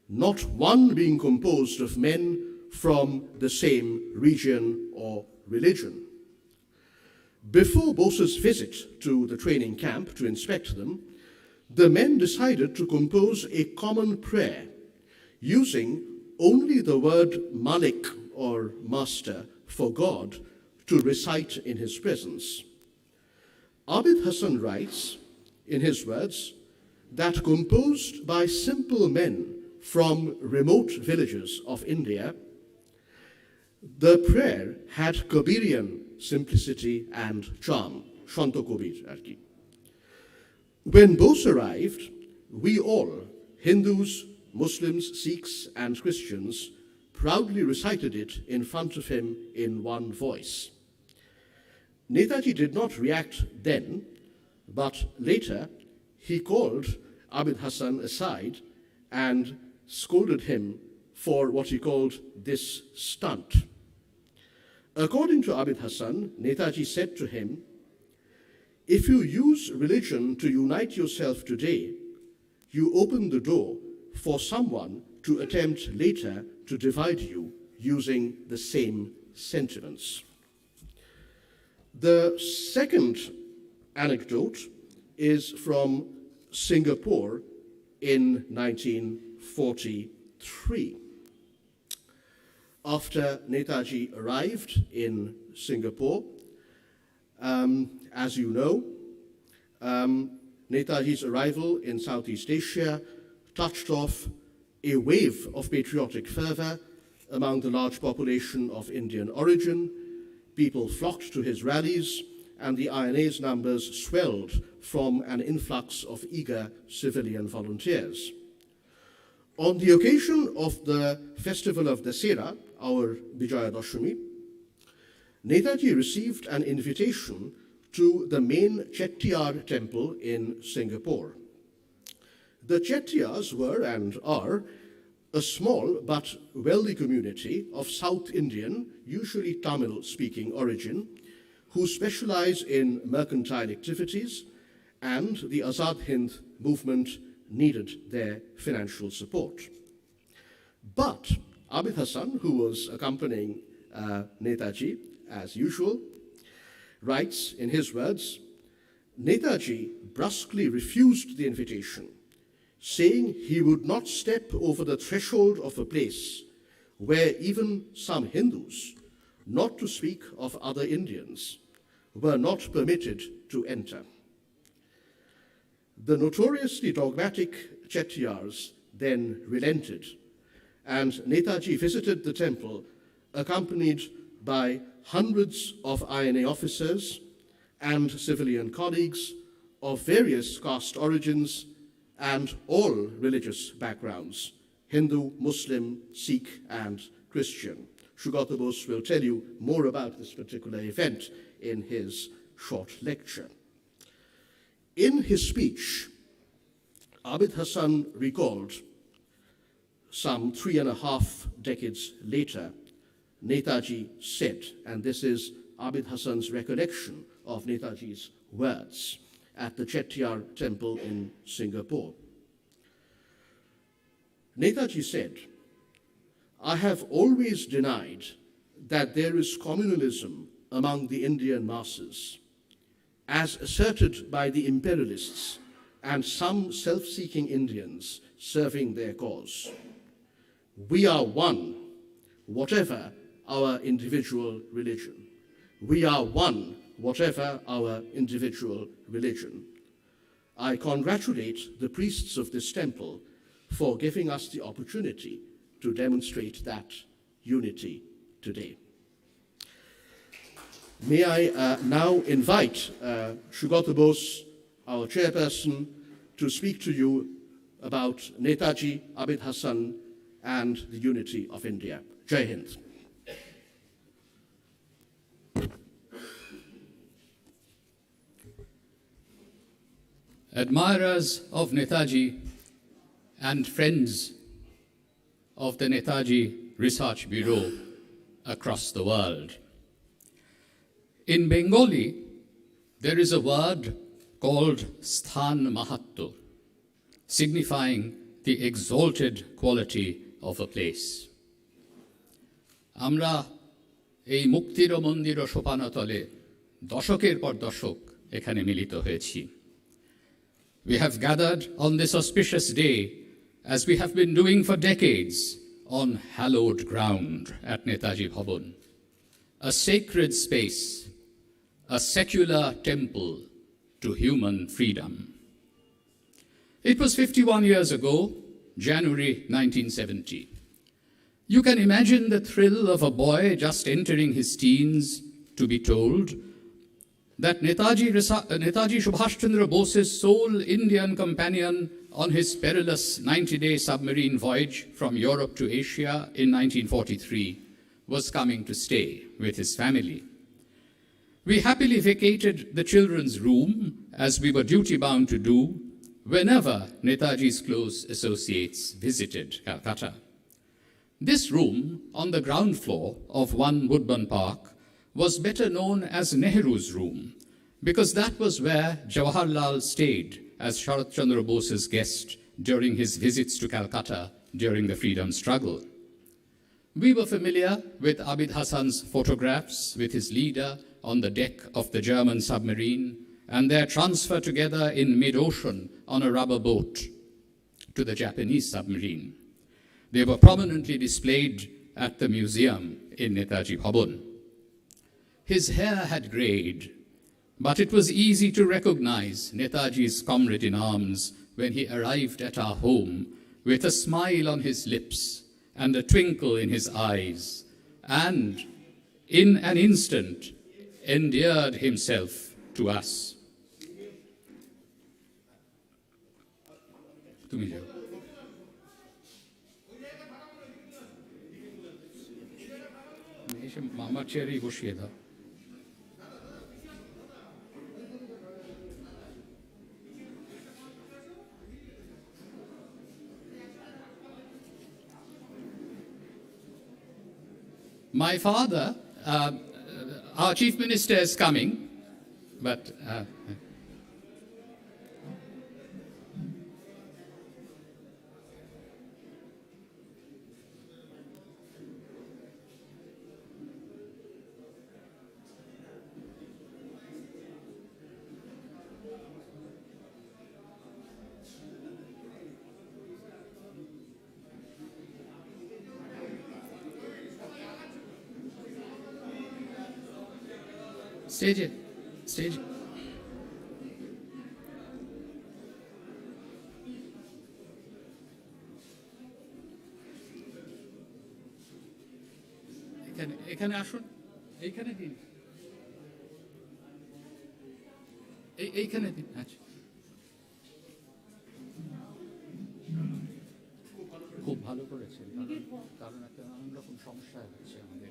not one being composed of men from the same region or religion. Before Bose's visit to the training camp to inspect them, the men decided to compose a common prayer using only the word Malik, or master, for God to recite in his presence. Abid Hasan writes, in his words, that composed by simple men from remote villages of India, the prayer had Kabirian simplicity and charm, Shanto Kabir arki. When Bose arrived, we all, Hindus, Muslims, Sikhs, and Christians, proudly recited it in front of him in one voice. Netaji did not react then, but later he called Abid Hasan aside and scolded him for what he called this stunt. According to Abid Hasan, Netaji said to him, "If you use religion to unite yourself today, you open the door for someone to attempt later to divide you using the same sentiments." The second anecdote is from Singapore in 1943. After Netaji arrived in Singapore, as you know, Netaji's arrival in Southeast Asia touched off a wave of patriotic fervor among the large population of Indian origin. People flocked to his rallies, and the INA's numbers swelled from an influx of eager civilian volunteers. On the occasion of the festival of Dasera, our Vijaya Dashami, Netaji received an invitation to the main Chettiar temple in Singapore. The Chettiars were and are a small but wealthy community of South Indian, usually Tamil-speaking origin, who specialize in mercantile activities, and the Azad Hind movement needed their financial support. But Abid Hasan, who was accompanying Netaji as usual, writes in his words, "Netaji brusquely refused the invitation, saying he would not step over the threshold of a place where even some Hindus, not to speak of other Indians, were not permitted to enter." The notoriously dogmatic Chettiars then relented, and Netaji visited the temple accompanied by hundreds of INA officers and civilian colleagues of various caste origins and all religious backgrounds, Hindu, Muslim, Sikh, and Christian. Sugata Bose will tell you more about this particular event in his short lecture. In his speech, Abid Hasan recalled some 3.5 decades later, Netaji said, and this is Abid Hasan's recollection of Netaji's words at the Chettiar temple in Singapore. Netaji said, "I have always denied that there is communalism among the Indian masses, as asserted by the imperialists and some self-seeking Indians serving their cause. We are one, whatever our individual religion. We are one, whatever our individual religion. I congratulate the priests of this temple for giving us the opportunity to demonstrate that unity today." May I now invite Sugata Bose, our chairperson, to speak to you about Netaji, Abid Hasan, and the unity of India. Jai Hind. Admirers of Netaji and friends of the Netaji Research Bureau across the world. In Bengali, there is a word called Sthan Mahatto, signifying the exalted quality of a place. Amra ei muktiro mondiro sopanatole dashoker por dashok ekhane milito hoyechi. We have gathered on this auspicious day, as we have been doing for decades, on hallowed ground at Netaji Bhawan, a sacred space, a secular temple to human freedom. It was 51 years ago, January 1970. You can imagine the thrill of a boy just entering his teens to be told that Netaji Subhas Chandra Bose's sole Indian companion on his perilous 90-day submarine voyage from Europe to Asia in 1943 was coming to stay with his family. We happily vacated the children's room, as we were duty-bound to do, whenever Netaji's close associates visited Calcutta. This room, on the ground floor of One Woodburn Park, was better known as Nehru's room, because that was where Jawaharlal stayed as Sharat Chandra Bose's guest during his visits to Calcutta during the freedom struggle. We were familiar with Abid Hasan's photographs with his leader on the deck of the German submarine and their transfer together in mid-ocean on a rubber boat to the Japanese submarine. They were prominently displayed at the museum in Netaji Bhawan. His hair had grayed, but it was easy to recognize Netaji's comrade in arms when he arrived at our home with a smile on his lips and a twinkle in his eyes, and in an instant endeared himself to us. My father, our chief minister is coming, but stage it. এখানে আসুন, এইখানে দিন। এইখানে দিন। আচ্ছা, খুব ভালো করেছেন, কারণ একটা নানান রকম সমস্যা হচ্ছে আমাদের।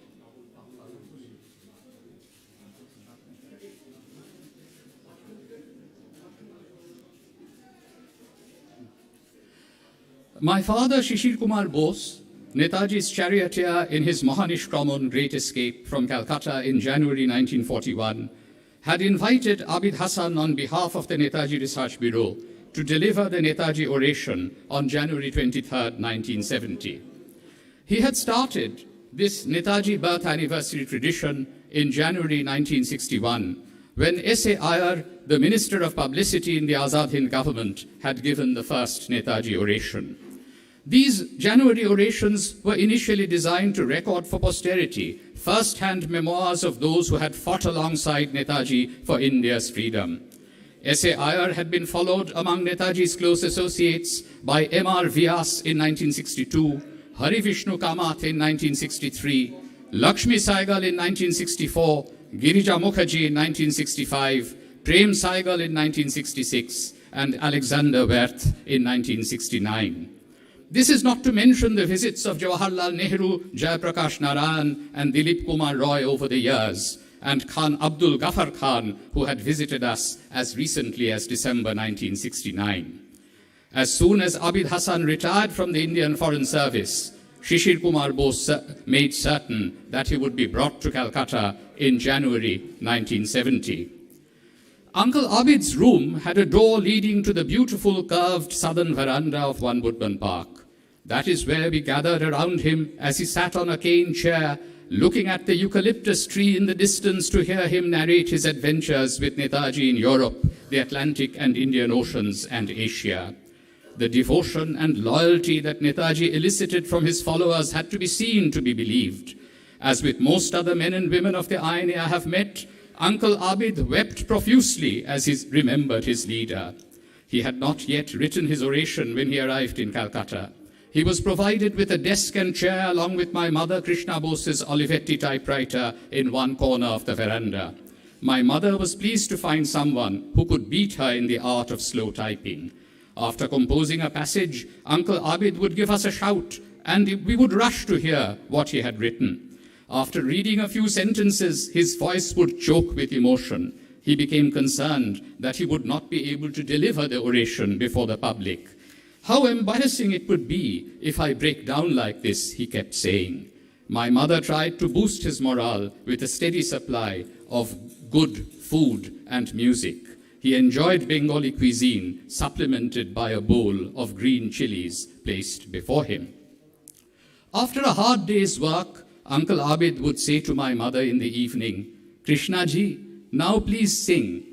My father, Shishir Kumar Bose, Netaji's charioteer in his Mahanishkraman Great Escape from Calcutta in January 1941, had invited Abid Hasan on behalf of the Netaji Research Bureau to deliver the Netaji oration on January 23, 1970. He had started this Netaji birth anniversary tradition in January 1961, when S.A. Iyer, the Minister of Publicity in the Azad Hind government, had given the first Netaji oration. These January orations were initially designed to record for posterity first-hand memoirs of those who had fought alongside Netaji for India's freedom. S.A. Iyer had been followed among Netaji's close associates by M.R. Vyas in 1962, Hari Vishnu Kamath in 1963, Lakshmi Saigal in 1964, Girija Mukherjee in 1965, Prem Saigal in 1966, and Alexander Werth in 1969. This is not to mention the visits of Jawaharlal Nehru, Jayaprakash Narayan, and Dilip Kumar Roy over the years, and Khan Abdul Ghaffar Khan, who had visited us as recently as December 1969. As soon as Abid Hasan retired from the Indian Foreign Service, Shishir Kumar Bose made certain that he would be brought to Calcutta in January 1970. Uncle Abid's room had a door leading to the beautiful curved southern veranda of One Woodburn Park. That is where we gathered around him as he sat on a cane chair, looking at the eucalyptus tree in the distance to hear him narrate his adventures with Netaji in Europe, the Atlantic and Indian Oceans, and Asia. The devotion and loyalty that Netaji elicited from his followers had to be seen to be believed. As with most other men and women of the INA I have met, Uncle Abid wept profusely as he remembered his leader. He had not yet written his oration when he arrived in Calcutta. He was provided with a desk and chair along with my mother Krishna Bose's Olivetti typewriter in one corner of the veranda. My mother was pleased to find someone who could beat her in the art of slow typing. After composing a passage, Uncle Abid would give us a shout, and we would rush to hear what he had written. After reading a few sentences, his voice would choke with emotion. He became concerned that he would not be able to deliver the oration before the public. How embarrassing it would be if I break down like this, he kept saying. My mother tried to boost his morale with a steady supply of good food and music. He enjoyed Bengali cuisine, supplemented by a bowl of green chilies placed before him. After a hard day's work, Uncle Abid would say to my mother in the evening, Krishna ji, now please sing.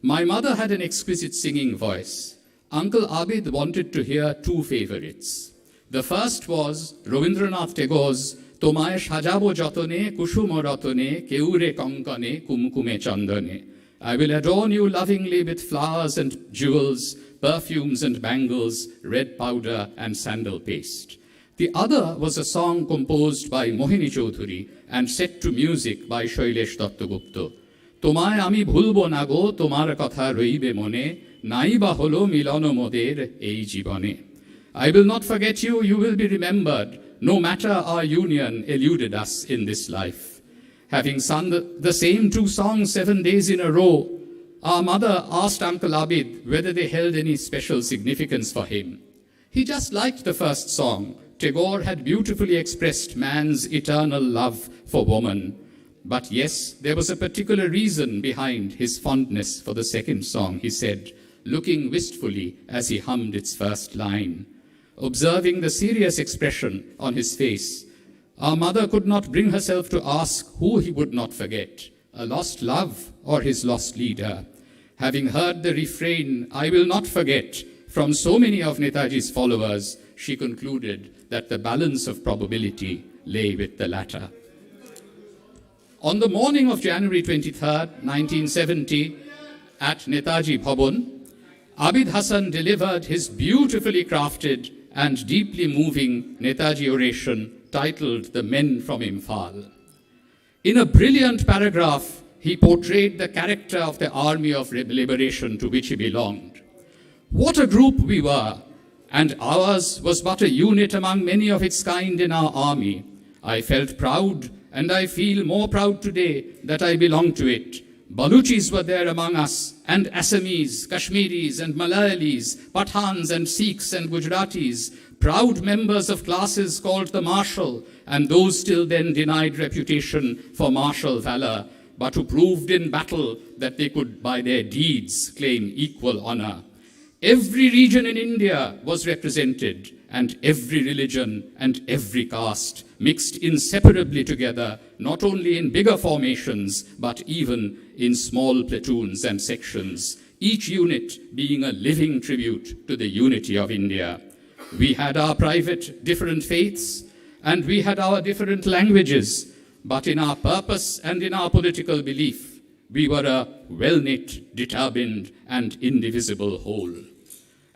My mother had an exquisite singing voice. Uncle Abid wanted to hear two favorites. The first was Rabindranath Tagore's Tomaye Sajabo Jotone Kushumo Ratone Keure Konkane Kumkume Chandane. I will adorn you lovingly with flowers and jewels, perfumes and bangles, red powder and sandal paste. The other was a song composed by Mohini Chaudhuri and set to music by Shailesh Dattagupta. Tomaye ami bhulbo na go, tomar kotha roibe mone, naiba holo milono moder ei jibone. I will not forget you, you will be remembered, no matter our union eluded us in this life. Having sung the same two songs 7 days in a row, our mother asked Uncle Abid whether they held any special significance for him. He just liked the first song. Tagore had beautifully expressed man's eternal love for woman. But yes, there was a particular reason behind his fondness for the second song, he said, looking wistfully as he hummed its first line. Observing the serious expression on his face, our mother could not bring herself to ask who he would not forget, a lost love or his lost leader. Having heard the refrain, I will not forget, from so many of Netaji's followers, she concluded that the balance of probability lay with the latter. On the morning of January 23rd, 1970, at Netaji Bhawan, Abid Hasan delivered his beautifully crafted and deeply moving Netaji oration titled The Men from Imphal. In a brilliant paragraph, he portrayed the character of the army of liberation to which he belonged. What a group we were, and ours was but a unit among many of its kind in our army. I felt proud, and I feel more proud today that I belong to it. Baluchis were there among us, and Assamese, Kashmiris, and Malayalis, Pathans, and Sikhs, and Gujaratis, proud members of classes called the martial, and those still then denied reputation for martial valor, but who proved in battle that they could, by their deeds, claim equal honor. Every region in India was represented, and every religion and every caste mixed inseparably together, not only in bigger formations, but even in small platoons and sections, each unit being a living tribute to the unity of India. We had our private different faiths, and we had our different languages, but in our purpose and in our political belief, we were a well-knit, determined, and indivisible whole.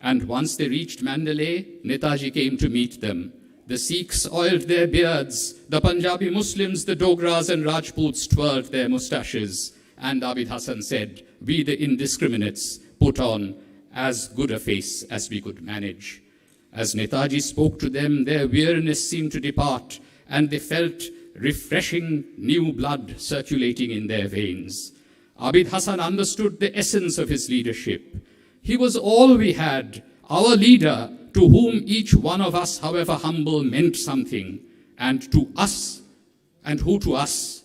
And once they reached Mandalay, Netaji came to meet them. The Sikhs oiled their beards, the Punjabi Muslims, the Dogras and Rajputs twirled their mustaches, and Abid Hasan said, we the indiscriminates put on as good a face as we could manage. As Netaji spoke to them, their weariness seemed to depart, and they felt refreshing new blood circulating in their veins. Abid Hasan understood the essence of his leadership. He was all we had, our leader, to whom each one of us, however humble, meant something, and to us, and who to us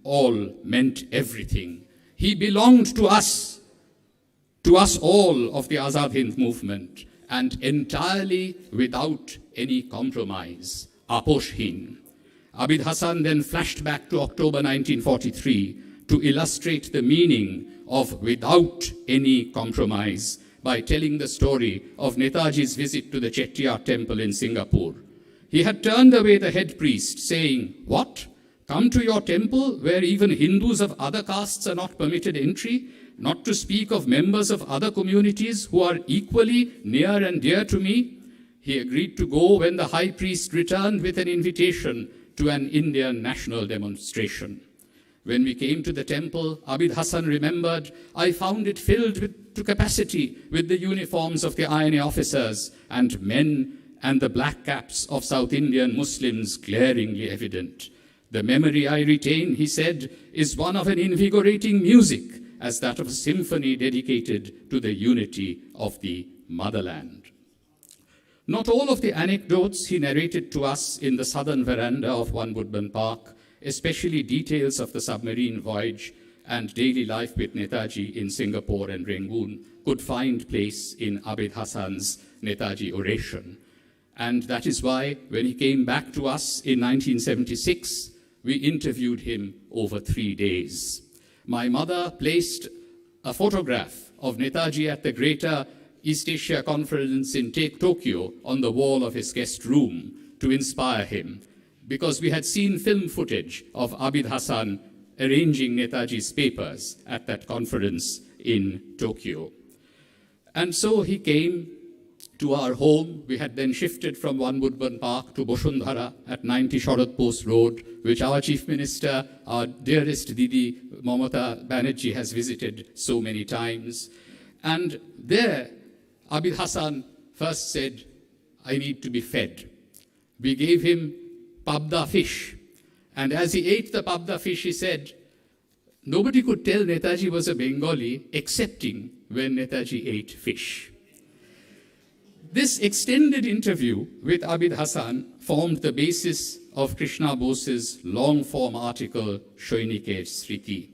all meant everything. He belonged to us all of the Azad Hind movement, and entirely without any compromise, Aposhhin. Abid Hasan then flashed back to October 1943 to illustrate the meaning of without any compromise by telling the story of Netaji's visit to the Chettiar temple in Singapore. He had turned away the head priest, saying, "What? Come to your temple where even Hindus of other castes are not permitted entry, not to speak of members of other communities who are equally near and dear to me?" He agreed to go when the high priest returned with an invitation to an Indian national demonstration. When we came to the temple, Abid Hasan remembered, I found it filled to capacity with the uniforms of the INA officers and men, and the black caps of South Indian Muslims glaringly evident. The memory I retain, he said, is one of an invigorating music, as that of a symphony dedicated to the unity of the motherland. Not all of the anecdotes he narrated to us in the southern veranda of One Woodburn Park, especially details of the submarine voyage and daily life with Netaji in Singapore and Rangoon, could find place in Abid Hasan's Netaji oration. And that is why, when he came back to us in 1976, we interviewed him over 3 days. My mother placed a photograph of Netaji at the Greater East Asia Conference in Tokyo on the wall of his guest room to inspire him, because we had seen film footage of Abid Hasan arranging Netaji's papers at that conference in Tokyo. And so he came to our home. We had then shifted from One Woodburn Park to Boshundhara at 90 Sharad Post Road, which our Chief Minister, our dearest Didi Mamata Banerjee, has visited so many times. And there, Abid Hasan first said, I need to be fed. We gave him pabda fish. And as he ate the pabda fish, he said, nobody could tell Netaji was a Bengali, excepting when Netaji ate fish. This extended interview with Abid Hasan formed the basis of Krishna Bose's long-form article, Shoinike Sriti.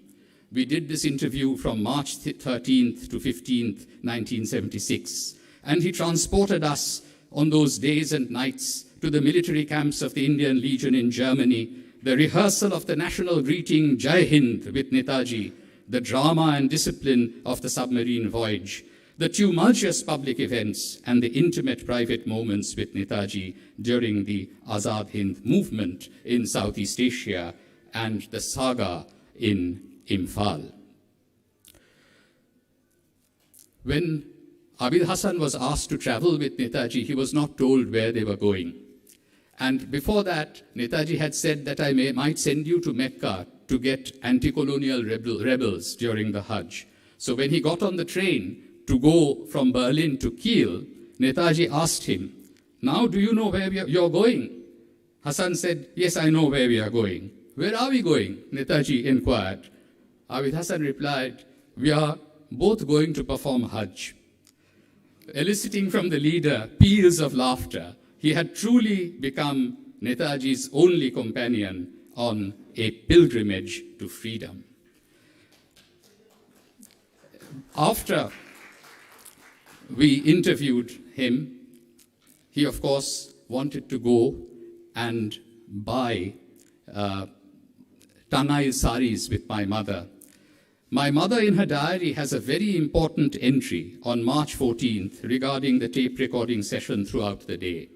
We did this interview from March 13th to 15th, 1976, and he transported us on those days and nights to the military camps of the Indian Legion in Germany, the rehearsal of the national greeting Jai Hind with Netaji, the drama and discipline of the submarine voyage, the tumultuous public events, and the intimate private moments with Netaji during the Azad Hind movement in Southeast Asia and the saga in Imphal. When Abid Hasan was asked to travel with Netaji, he was not told where they were going. And before that, Netaji had said that I might send you to Mecca to get anti-colonial rebels during the Hajj. So when he got on the train to go from Berlin to Kiel, Netaji asked him, "Now do you know where you're going?" Hasan said, "Yes, I know where we are going." "Where are we going?" Netaji inquired. Abid Hasan replied, "We are both going to perform Hajj," eliciting from the leader peals of laughter. He had truly become Netaji's only companion on a pilgrimage to freedom. After we interviewed him, he, of course, wanted to go and buy Tanai saris with my mother. My mother, in her diary, has a very important entry on March 14th regarding the tape recording session throughout the day.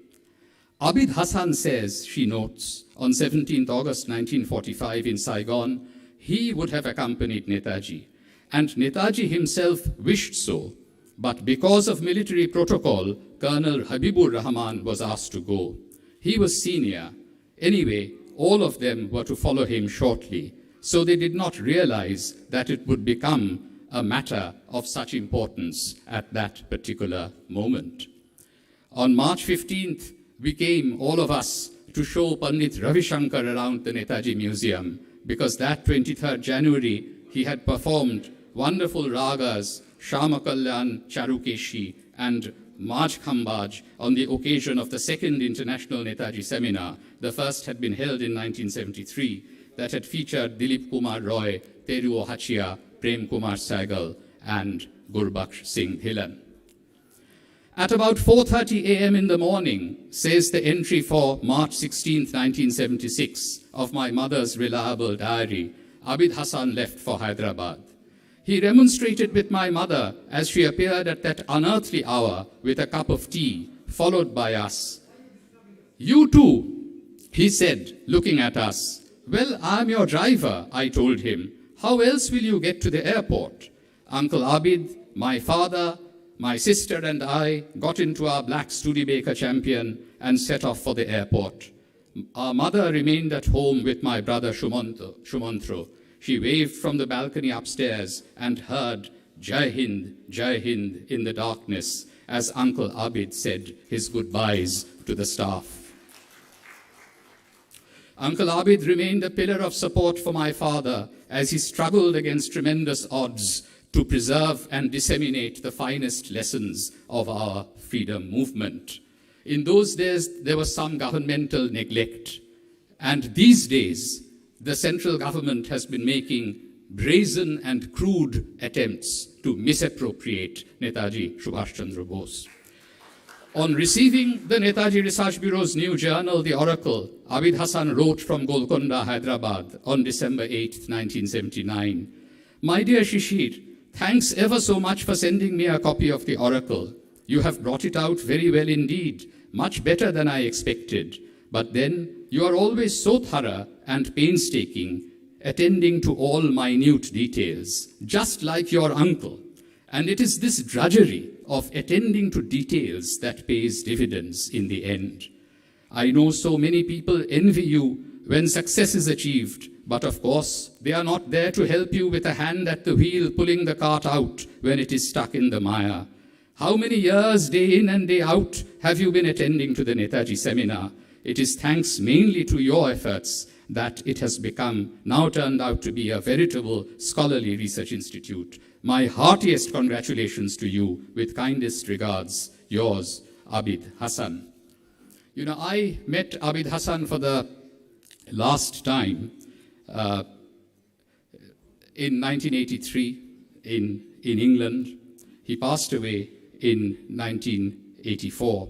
Abid Hasan says, she notes, on 17th August 1945 in Saigon, he would have accompanied Netaji, and Netaji himself wished so, but because of military protocol, Colonel Habibur Rahman was asked to go. He was senior. Anyway, all of them were to follow him shortly, so they did not realize that it would become a matter of such importance at that particular moment. On March 15th, we came, all of us, to show Pandit Ravi Shankar around the Netaji Museum, because that 23rd January, he had performed wonderful ragas, Shama Kalyan, Charukeshi, and Maj Khambaj on the occasion of the second International Netaji Seminar. The first had been held in 1973, that had featured Dilip Kumar Roy, Teru Hachia, Prem Kumar Saigal, and Gurbaksh Singh Dhilan. At about 4:30 a.m. in the morning, says the entry for March 16, 1976, of my mother's reliable diary, Abid Hasan left for Hyderabad. He remonstrated with my mother as she appeared at that unearthly hour with a cup of tea, followed by us. "You too," he said, looking at us. "Well, I'm your driver," I told him. "How else will you get to the airport?" Uncle Abid, my father, my sister and I got into our black Studebaker Champion and set off for the airport. Our mother remained at home with my brother Shumantro. She waved from the balcony upstairs and heard Jai Hind in the darkness as Uncle Abid said his goodbyes to the staff. Uncle Abid remained a pillar of support for my father as he struggled against tremendous odds to preserve and disseminate the finest lessons of our freedom movement. In those days, there was some governmental neglect. And these days, the central government has been making brazen and crude attempts to misappropriate Netaji Subhas Chandra Bose. On receiving the Netaji Research Bureau's new journal, The Oracle, Abid Hasan wrote from Golconda, Hyderabad, on December 8, 1979, "My dear Shishir, thanks ever so much for sending me a copy of The Oracle. You have brought it out very well indeed, much better than I expected. But then you are always so thorough and painstaking, attending to all minute details, just like your uncle. And it is this drudgery of attending to details that pays dividends in the end. I know so many people envy you when success is achieved, but of course, they are not there to help you with a hand at the wheel pulling the cart out when it is stuck in the mire. How many years, day in and day out, have you been attending to the Netaji seminar? It is thanks mainly to your efforts that it has now turned out to be a veritable scholarly research institute. My heartiest congratulations to you. With kindest regards, yours, Abid Hasan." You know, I met Abid Hasan for the last time in 1983 in England. He passed away in 1984.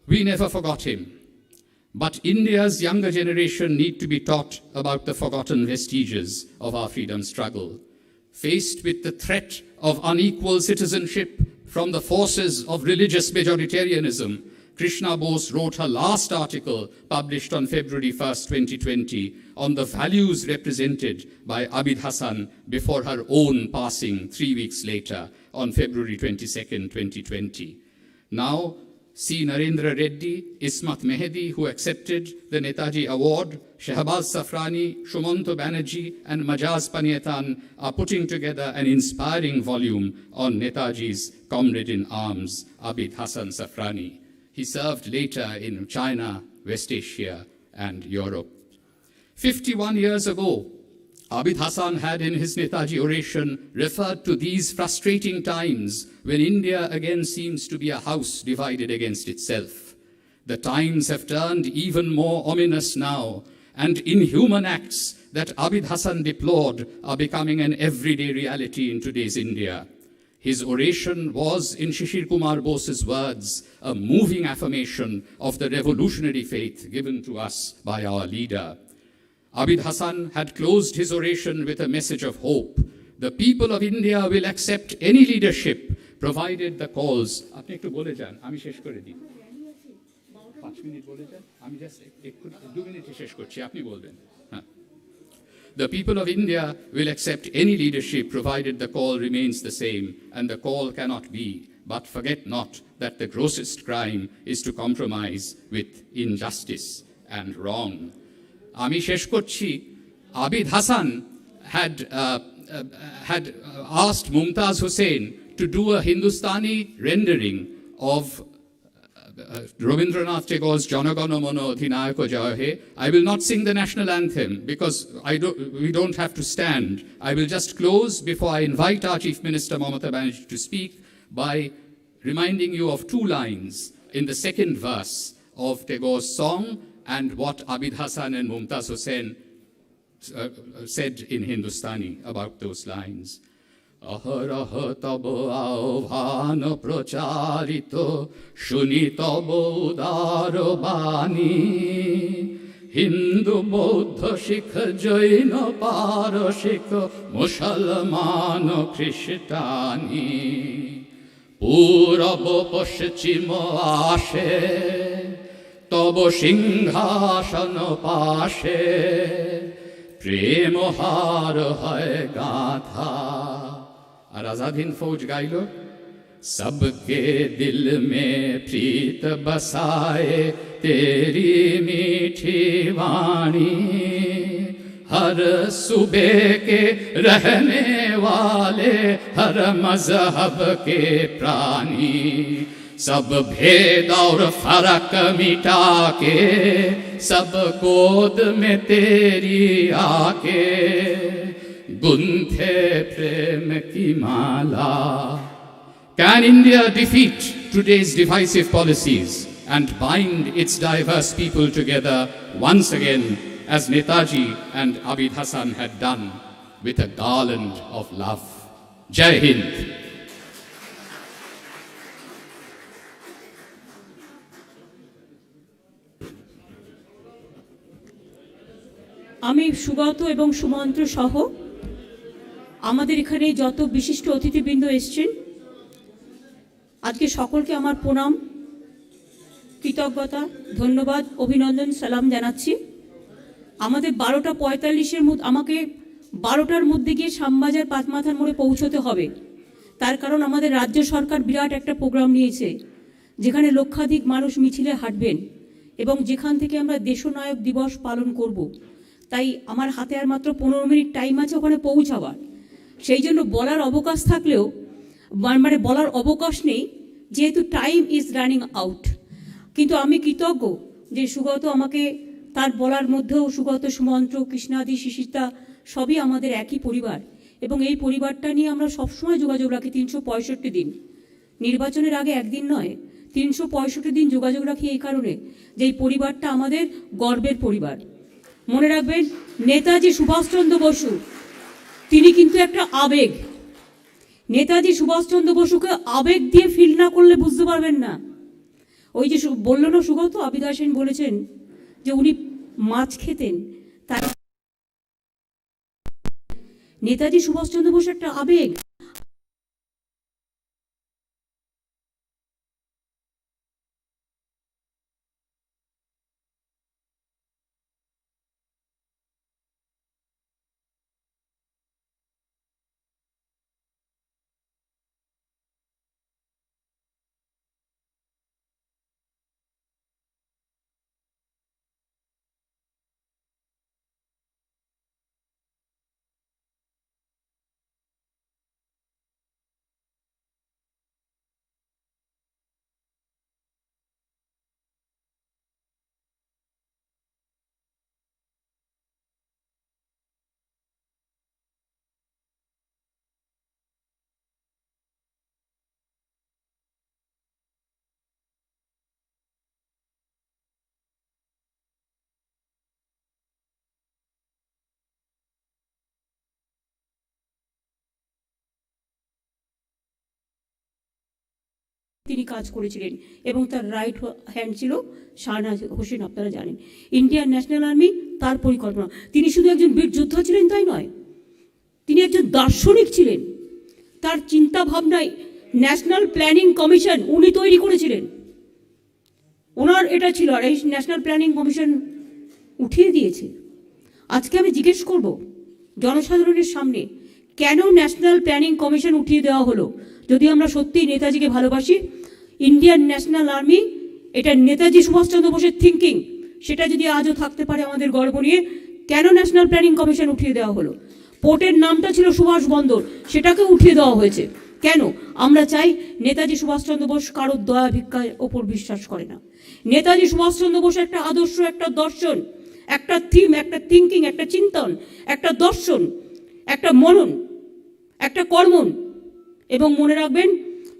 We never forgot him. But India's younger generation need to be taught about the forgotten vestiges of our freedom struggle. Faced with the threat of unequal citizenship from the forces of religious majoritarianism, Krishna Bose wrote her last article, published on February 1st, 2020, on the values represented by Abid Hasan before her own passing 3 weeks later on February 22nd, 2020. Now, C. Narendra Reddy, Ismat Mehdi, who accepted the Netaji Award, Shehbaz Safrani, Shumanto Banerjee, and Majaz Panietan are putting together an inspiring volume on Netaji's comrade in arms, Abid Hasan Safrani. He served later in China, West Asia, and Europe. 51 years ago, Abid Hasan had in his Netaji oration referred to these frustrating times when India again seems to be a house divided against itself. The times have turned even more ominous now, and inhuman acts that Abid Hasan deplored are becoming an everyday reality in today's India. His oration was, in Shishir Kumar Bose's words, a moving affirmation of the revolutionary faith given to us by our leader. Abid Hasan had closed his oration with a message of hope. The people of India will accept any leadership provided the calls. আপনি একটু বলে যান, আমি শেষ করে দিই। 5 minute বলে যান, আমি জাস্ট 2 মিনিটে শেষ করছি, আপনি বলবেন। The people of India will accept any leadership provided the call remains the same, and the call cannot be, but forget not that the grossest crime is to compromise with injustice and wrong. Ami shesh korchi, Abid Hasan had asked Mumtaz Hussain to do a Hindustani rendering of Rabindranath Tagore's Janagana Mano Adhinayaka Jaya He. I will not sing the national anthem because we don't have to stand. I will just close before I invite our Chief Minister Mamata Banerjee to speak by reminding you of 2 lines in the second verse of Tagore's song and what Abid Hasan and Mumtaz Hussain said in Hindustani about those lines. अहरह तब आह्वान प्रचारित शुनि तब उदार बानी हिंदू बौद्ध सिख जैन पारसिक मुसलमान ख्रिस्टानी पूरब पश्चिम आशे तब सिंहासन पाशे प्रेम हार है गाथा और आजाद हिंद फौज गाइलो सबके दिल में प्रीत बसाए तेरी मीठी वाणी हर सूबे के रहने वाले हर मजहब के प्राणी सब भेद और फर्क मिटा के सब गोद में तेरी आके गुंथे प्रेम की माला. Can India defeat today's divisive policies and bind its diverse people together once again as Netaji and Abid Hasan had done with a garland of love? Jai Hind. আমি সুগত এবং সুমন্ত্র সহ আমাদের এখানে যত বিশিষ্ট অতিথিবৃন্দ এসেছেন আজকে সকলকে আমার প্রণাম কৃতজ্ঞতা ধন্যবাদ অভিনন্দন সালাম জানাচ্ছি। আমাদের 12:45-এর মধ্যে আমাকে 12টার মধ্যে গিয়ে শ্যামবাজার পাঁচমাথার মোড়ে পৌঁছতে হবে। তার কারণ আমাদের রাজ্য সরকার বিরাট একটা প্রোগ্রাম নিয়েছে যেখানে লক্ষাধিক মানুষ মিছিলে হাঁটবেন এবং যেখান থেকে আমরা দেশনায়ক দিবস পালন করব। তাই আমার হাতে আর মাত্র 15 মিনিট টাইম আছে ওখানে পৌঁছাবার। সেই জন্য বলার অবকাশ থাকলেও মানে বলার অবকাশ নেই যেহেতু টাইম ইজ রানিং আউট। কিন্তু আমি কৃতজ্ঞ যে সুগত আমাকে তার বলার মধ্যেও সুগত সুমন্ত্র কৃষ্ণাদি শিশিরতা সবই আমাদের একই পরিবার এবং এই পরিবারটা নিয়ে আমরা সবসময় যোগাযোগ রাখি 365 দিন। নির্বাচনের আগে একদিন নয় 365 দিন যোগাযোগ রাখি এই কারণে যে এই পরিবারটা আমাদের গর্বের পরিবার। মনে রাখবেন নেতাজি সুভাষচন্দ্র বসু তিনি কিন্তু একটা আবেগ। নেতাজি সুভাষচন্দ্র বসুকে আবেগ দিয়ে ফিল না করলে বুঝতে পারবেন না। ওই যে বললো না সুগত আবিদ হাসান বলেছেন যে উনি মাছ খেতেন তার নেতাজি সুভাষচন্দ্র বসু একটা আবেগ। তিনি কাজ করেছিলেন এবং তার রাইট হ্যান্ড ছিল শাহনাজ হোসেন, আপনারা জানেন। ইন্ডিয়ান ন্যাশনাল আর্মি তার পরিকল্পনা। তিনি শুধু একজন বীর যোদ্ধা ছিলেন তাই নয়, তিনি একজন দার্শনিক ছিলেন। তার চিন্তা ভাবনায় ন্যাশনাল প্ল্যানিং কমিশন উনি তৈরি করেছিলেন, ওনার এটা ছিল। আর এই ন্যাশনাল প্ল্যানিং কমিশন উঠিয়ে দিয়েছে। আজকে আমি জিজ্ঞেস করব জনসাধারণের সামনে, কেন ন্যাশনাল প্ল্যানিং কমিশন উঠিয়ে দেওয়া হলো? যদি আমরা সত্যিই নেতাজিকে ভালোবাসি, ইন্ডিয়ান ন্যাশনাল আর্মি এটা নেতাজি সুভাষচন্দ্র বোসের থিঙ্কিং, সেটা যদি আজও থাকতে পারে আমাদের গর্ব নিয়ে, কেন ন্যাশনাল প্ল্যানিং কমিশন উঠিয়ে দেওয়া হলো? পোর্টের নামটা ছিল সুভাষ বন্দর, সেটাকে উঠিয়ে দেওয়া হয়েছে কেন? আমরা চাই, নেতাজি সুভাষচন্দ্র বোস কারোর দয়া ভিক্ষার ওপর বিশ্বাস করে না। নেতাজি সুভাষচন্দ্র বোস একটা আদর্শ, একটা দর্শন, একটা থিম, একটা থিঙ্কিং, একটা চিন্তন, একটা দর্শন, একটা মনন, একটা কর্মন। এবং মনে রাখবেন,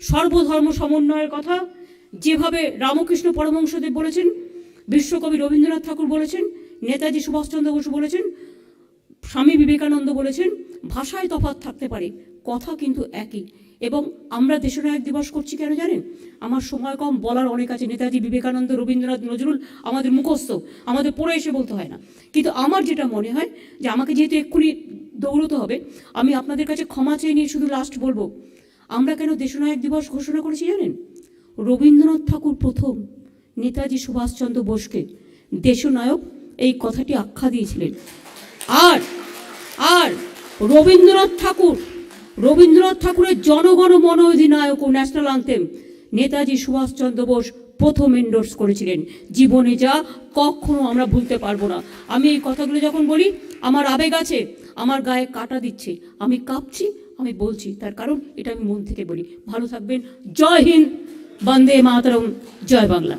সর্বধর্ম সমন্বয়ের কথা যেভাবে রামকৃষ্ণ পরমহংসদেব বলেছেন, বিশ্বকবি রবীন্দ্রনাথ ঠাকুর বলেছেন, নেতাজি সুভাষচন্দ্র বসু বলেছেন, স্বামী বিবেকানন্দ বলেছেন, ভাষায় তফাৎ থাকতে পারে, কথা কিন্তু একই। এবং আমরা দেশনায়ক দিবস করছি কেন জানেন? আমার সময় কম, বলার অনেক আছে। নেতাজি, বিবেকানন্দ, রবীন্দ্রনাথ, নজরুল আমাদের মুখস্থ, আমাদের পড়ে এসে বলতে হয় না। কিন্তু আমার যেটা মনে হয় যে আমাকে যেহেতু এক্ষুনি দৌড়তে হবে, আমি আপনাদের কাছে ক্ষমা চেয়ে নিয়ে শুধু লাস্ট বলবো, আমরা কেন দেশনায়ক দিবস ঘোষণা করেছি জানেন? রবীন্দ্রনাথ ঠাকুর প্রথম নেতাজি সুভাষচন্দ্র বোসকে দেশনায়ক এই কথাটি আখ্যা দিয়েছিলেন। আর আর রবীন্দ্রনাথ ঠাকুরের জনগণ মন অধিনায়ক ও ন্যাশনাল আনথেম নেতাজি সুভাষচন্দ্র বোস প্রথম এন্ডোর্স করেছিলেন। জীবনে যা কখনো আমরা ভুলতে পারবো না। আমি এই কথাগুলো যখন বলি, আমার আবেগ আছে, আমার গায়ে কাটা দিচ্ছে, আমি কাঁপছি, আমি বলছি, তার কারণ এটা আমি মন থেকে বলি। ভালো থাকবেন। জয় হিন্দ, বন্দে মাতরম, জয় Bangla.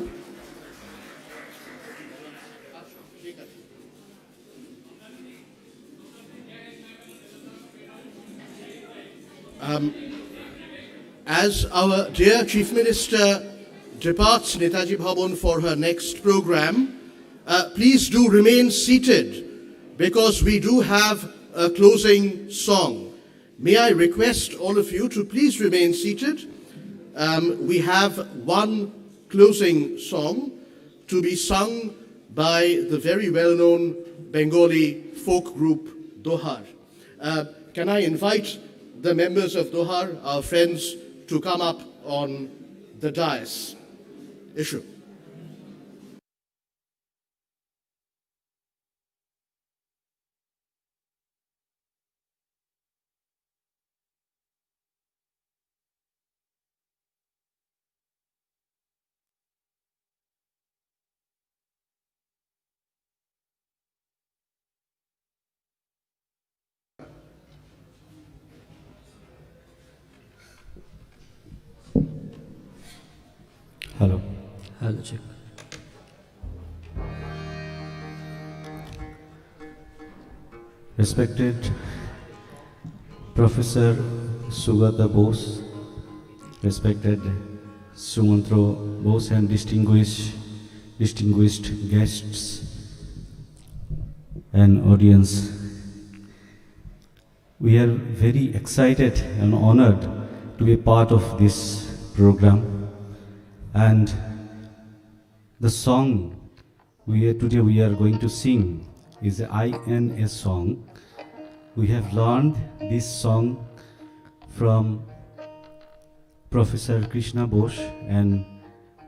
As our dear Chief Minister departs Netaji Bhawan for her next program, please do remain seated because we do have a closing song. May I request all of you to please remain seated. We have one closing song to be sung by the very well-known Bengali folk group Dohar. Can I invite the members of Dohar, our friends, to come up on the dais. Issue. Hello. Hello, check. Respected Professor Sugata Bose, respected Sumantro Bose and distinguished guests and audience. We are very excited and honored to be part of this program. And the song today we are going to sing is the INS song. We have learned this song from Professor Krishna Bose and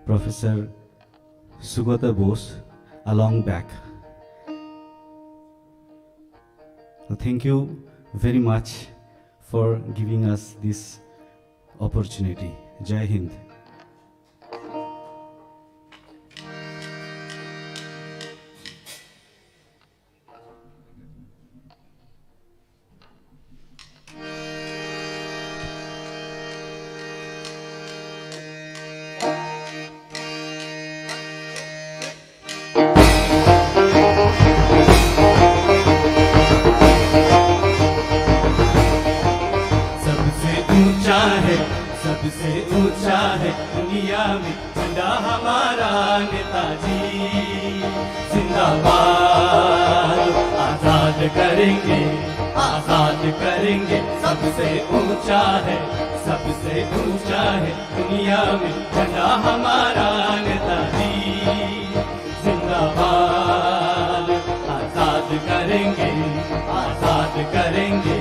Professor Sugata Bose a long back. Thank you very much for giving us this opportunity. Jai Hind. सबसे ऊंचा है दुनिया में झंडा हमारा नेताजी जिंदाबाद। आजाद करेंगे सबसे ऊंचा है सबसे सबसे ऊंचा है दुनिया में झंडा हमारा नेताजी जिंदाबाद। आजाद करेंगे, आजाद करेंगे।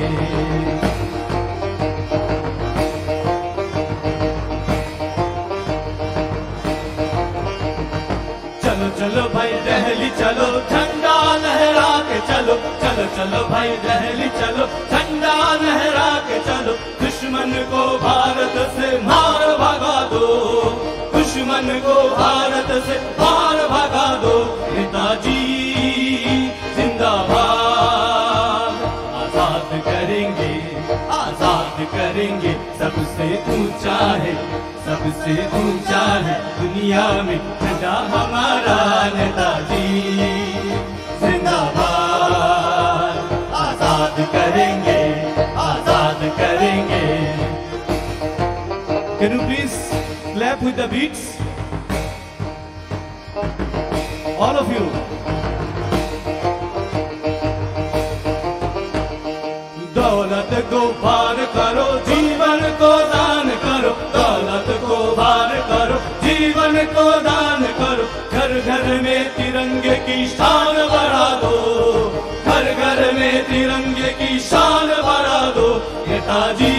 चलो चलो भाई दिल्ली चलो, झंडा लहरा के चलो। चलो चलो भाई दिल्ली चलो, झंडा लहरा के चलो। दुश्मन को भारत से मार भगा दो, दुश्मन को भारत से मार भगा दो। नेताजी जिंदाबाद। आजाद करेंगे, आजाद करेंगे। सबसे ऊंचा है, सबसे ऊंचा है दुनिया में झंडा हमारा नेताजी जिंदाबाद। आजाद करेंगे, आजाद करेंगे। Can you please clap with the beats? All of you. दौलत को पार करो, जीवन को दान करो। दौलत को पार करो, जीवन को दान करो। घर घर में तिरंगे की शान बढ़ा दो, घर घर में तिरंगे की शान बढ़ा दो। नेताजी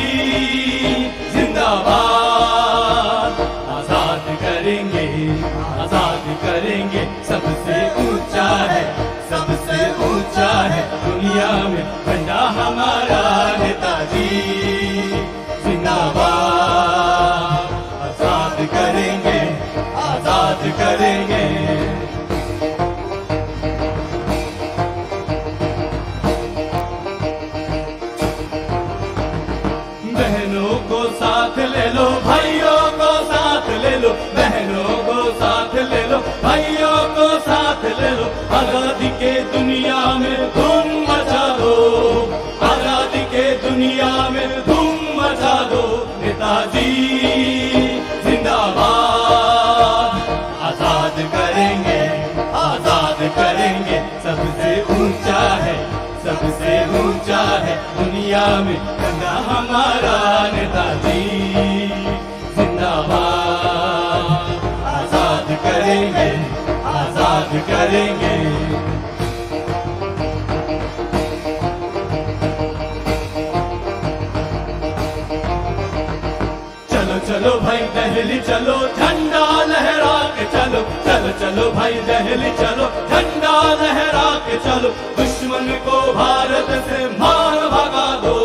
जिंदाबाद। आजाद करेंगे, आजाद करेंगे। सबसे ऊंचा है, सबसे ऊंचा है दुनिया में झंडा हमारा नेताजी जिंदाबाद। आजाद करेंगे, आजाद करेंगे। बहनों को साथ ले लो, भाइयों को साथ ले लो। बहनों को साथ ले लो, भाइयों को साथ ले लो। आजादी के दुनिया में धूम मचा दो, आजादी के दुनिया में धूम मचा दो। नेताजी जिंदाबाद। आजाद करेंगे, आजाद करेंगे। सबसे ऊंचा है, सबसे ऊंचा है दुनिया में झंडा हमारा नेताजी जिंदाबाद। आजाद करेंगे, आजाद करेंगे। चलो चलो भाई दिल्ली चलो, झंडा लहरा के चलो। चलो चलो भाई दिल्ली चलो, झंडा लहरा के चलो। दुश्मन को भारत से मार भगा दो,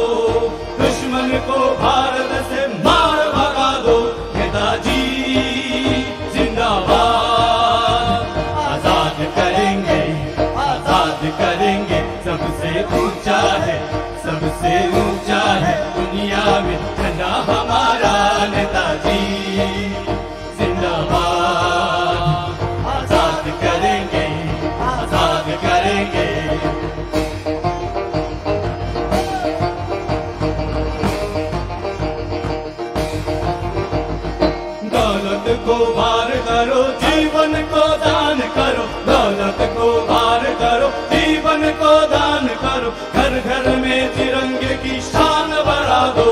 दुश्मन को भारत से मार भगा दो। नेताजी जिंदाबाद। आजाद करेंगे, आजाद करेंगे। सबसे ऊंचा है, सबसे ऊंचा है दुनिया में झंडा हमारा नेताजी जिंदाबाद। आजाद करेंगे, आजाद करेंगे। दौलत को पार करो, जीवन को दान करो। दौलत को पार करो, जीवन को दान करो। घर घर में तिरंगे की शान बढ़ा दो,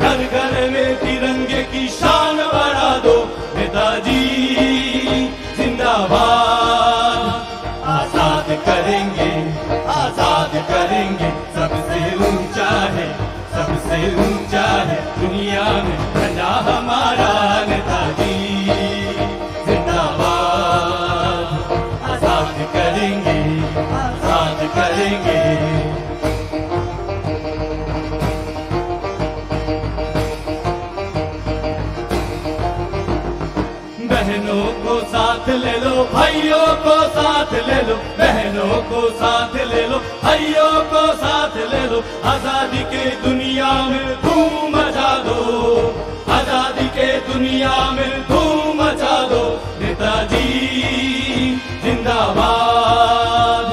घर घर में तिरंगे की शान बढ़ा दो। नेताजी जिंदाबाद। आजाद करेंगे, आजाद करेंगे। सबसे ऊंचा है, सबसे ऊंचा है दुनिया में झंडा हमारा नेताजी जिंदाबाद। आजाद करेंगे, आजाद करेंगे। बहनों को साथ ले लो, भाइयों को साथ ले लो। बहनों को साथ ले लो, भाइयों को साथ ले लो। आजादी के दुनिया में धूम मचा दो, आजादी के दुनिया में धूम मचा दो। नेताजी जिंदाबाद।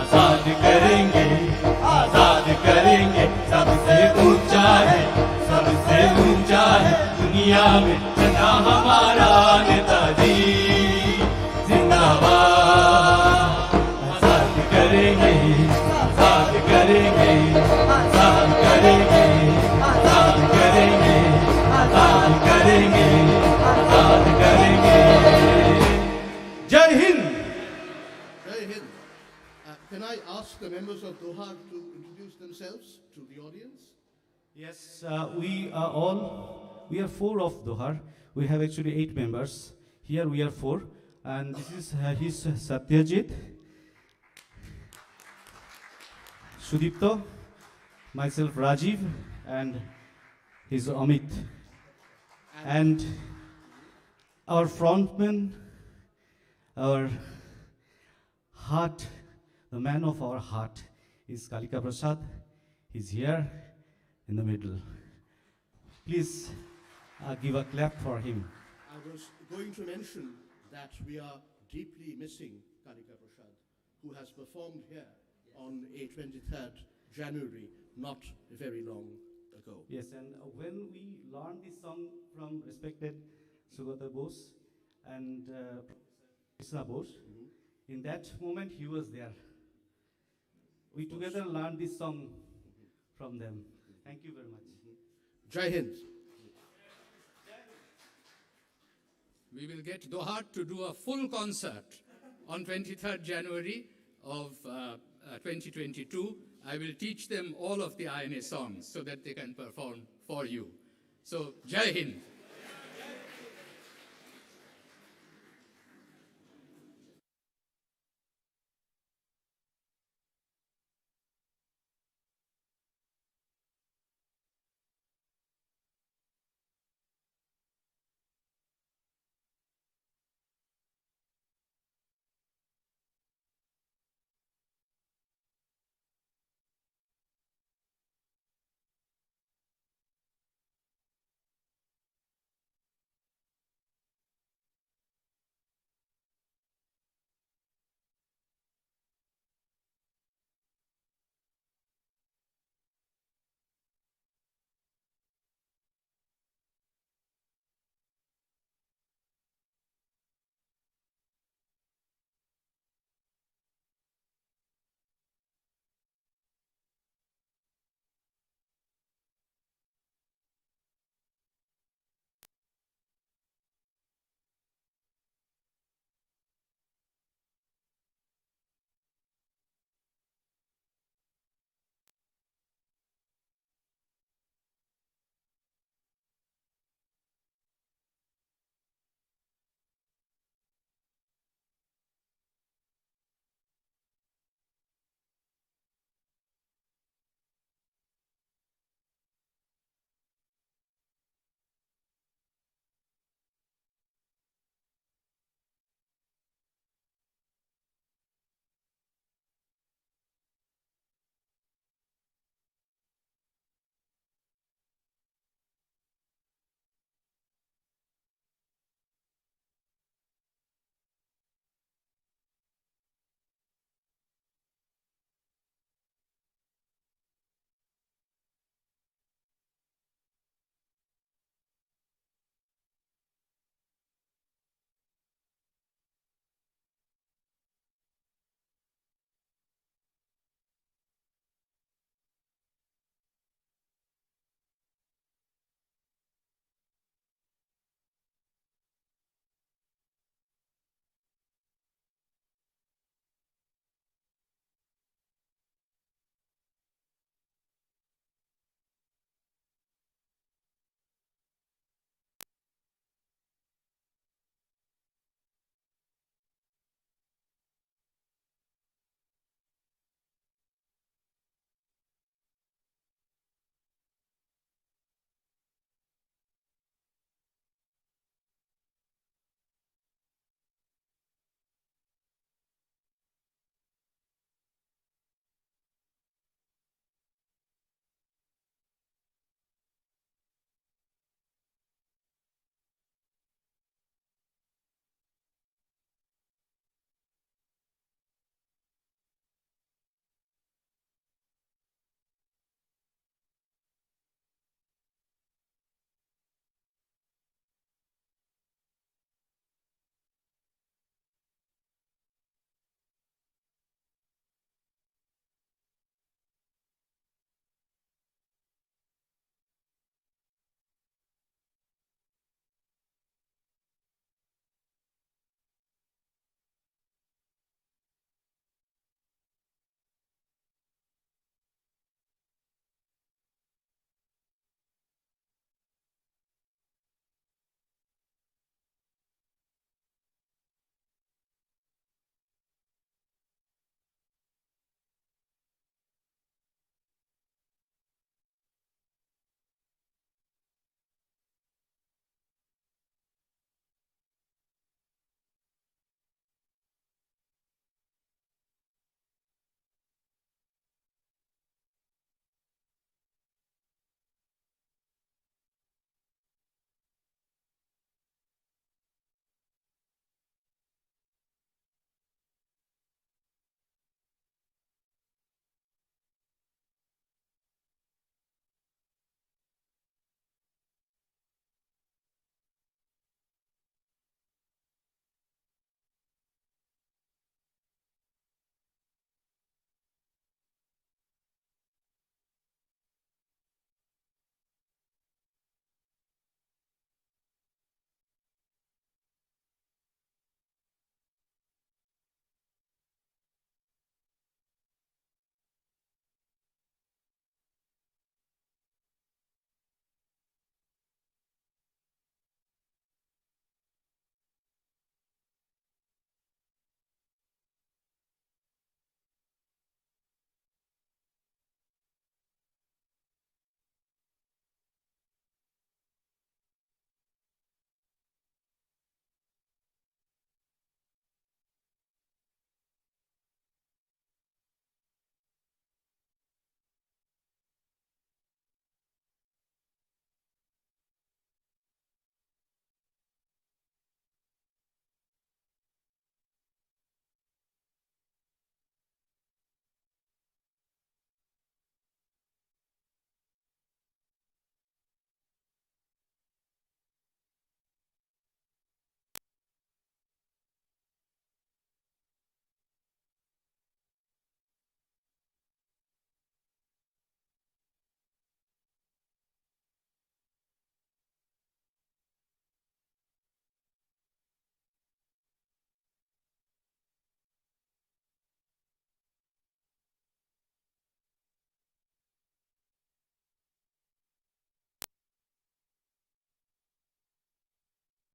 आजाद करेंगे, आजाद करेंगे। सबसे ऊंचा है, सबसे ऊंचा है दुनिया में झंडा हमारा नेताजी जिंदाबाद। आजाद करेंगे, आजाद करेंगे, आजाद करेंगे, आजाद करेंगे, Jai Hind. Can I ask the members of Doha to introduce themselves to the audience? Yes, we are four of Dohar. We have actually 8 members. Here we are 4. And this is his Satyajit, Sudipto, myself Rajiv, and his Amit. And our frontman, our heart, the man of our heart is Kalika Prasad. He's here in the middle. Please give a clap for him. I was going to mention that we are deeply missing Kalika Prasad, who has performed here on a 23rd January, not very long ago. Yes, and when we learned this song from respected Sugata Bose and Krishna Bose, in that moment he was there. We together learned this song from them. Thank you very much. Jai Hind. We will get Doha to do a full concert on 23rd January of 2022. I will teach them all of the INA songs so that they can perform for you. So, Jai Hind.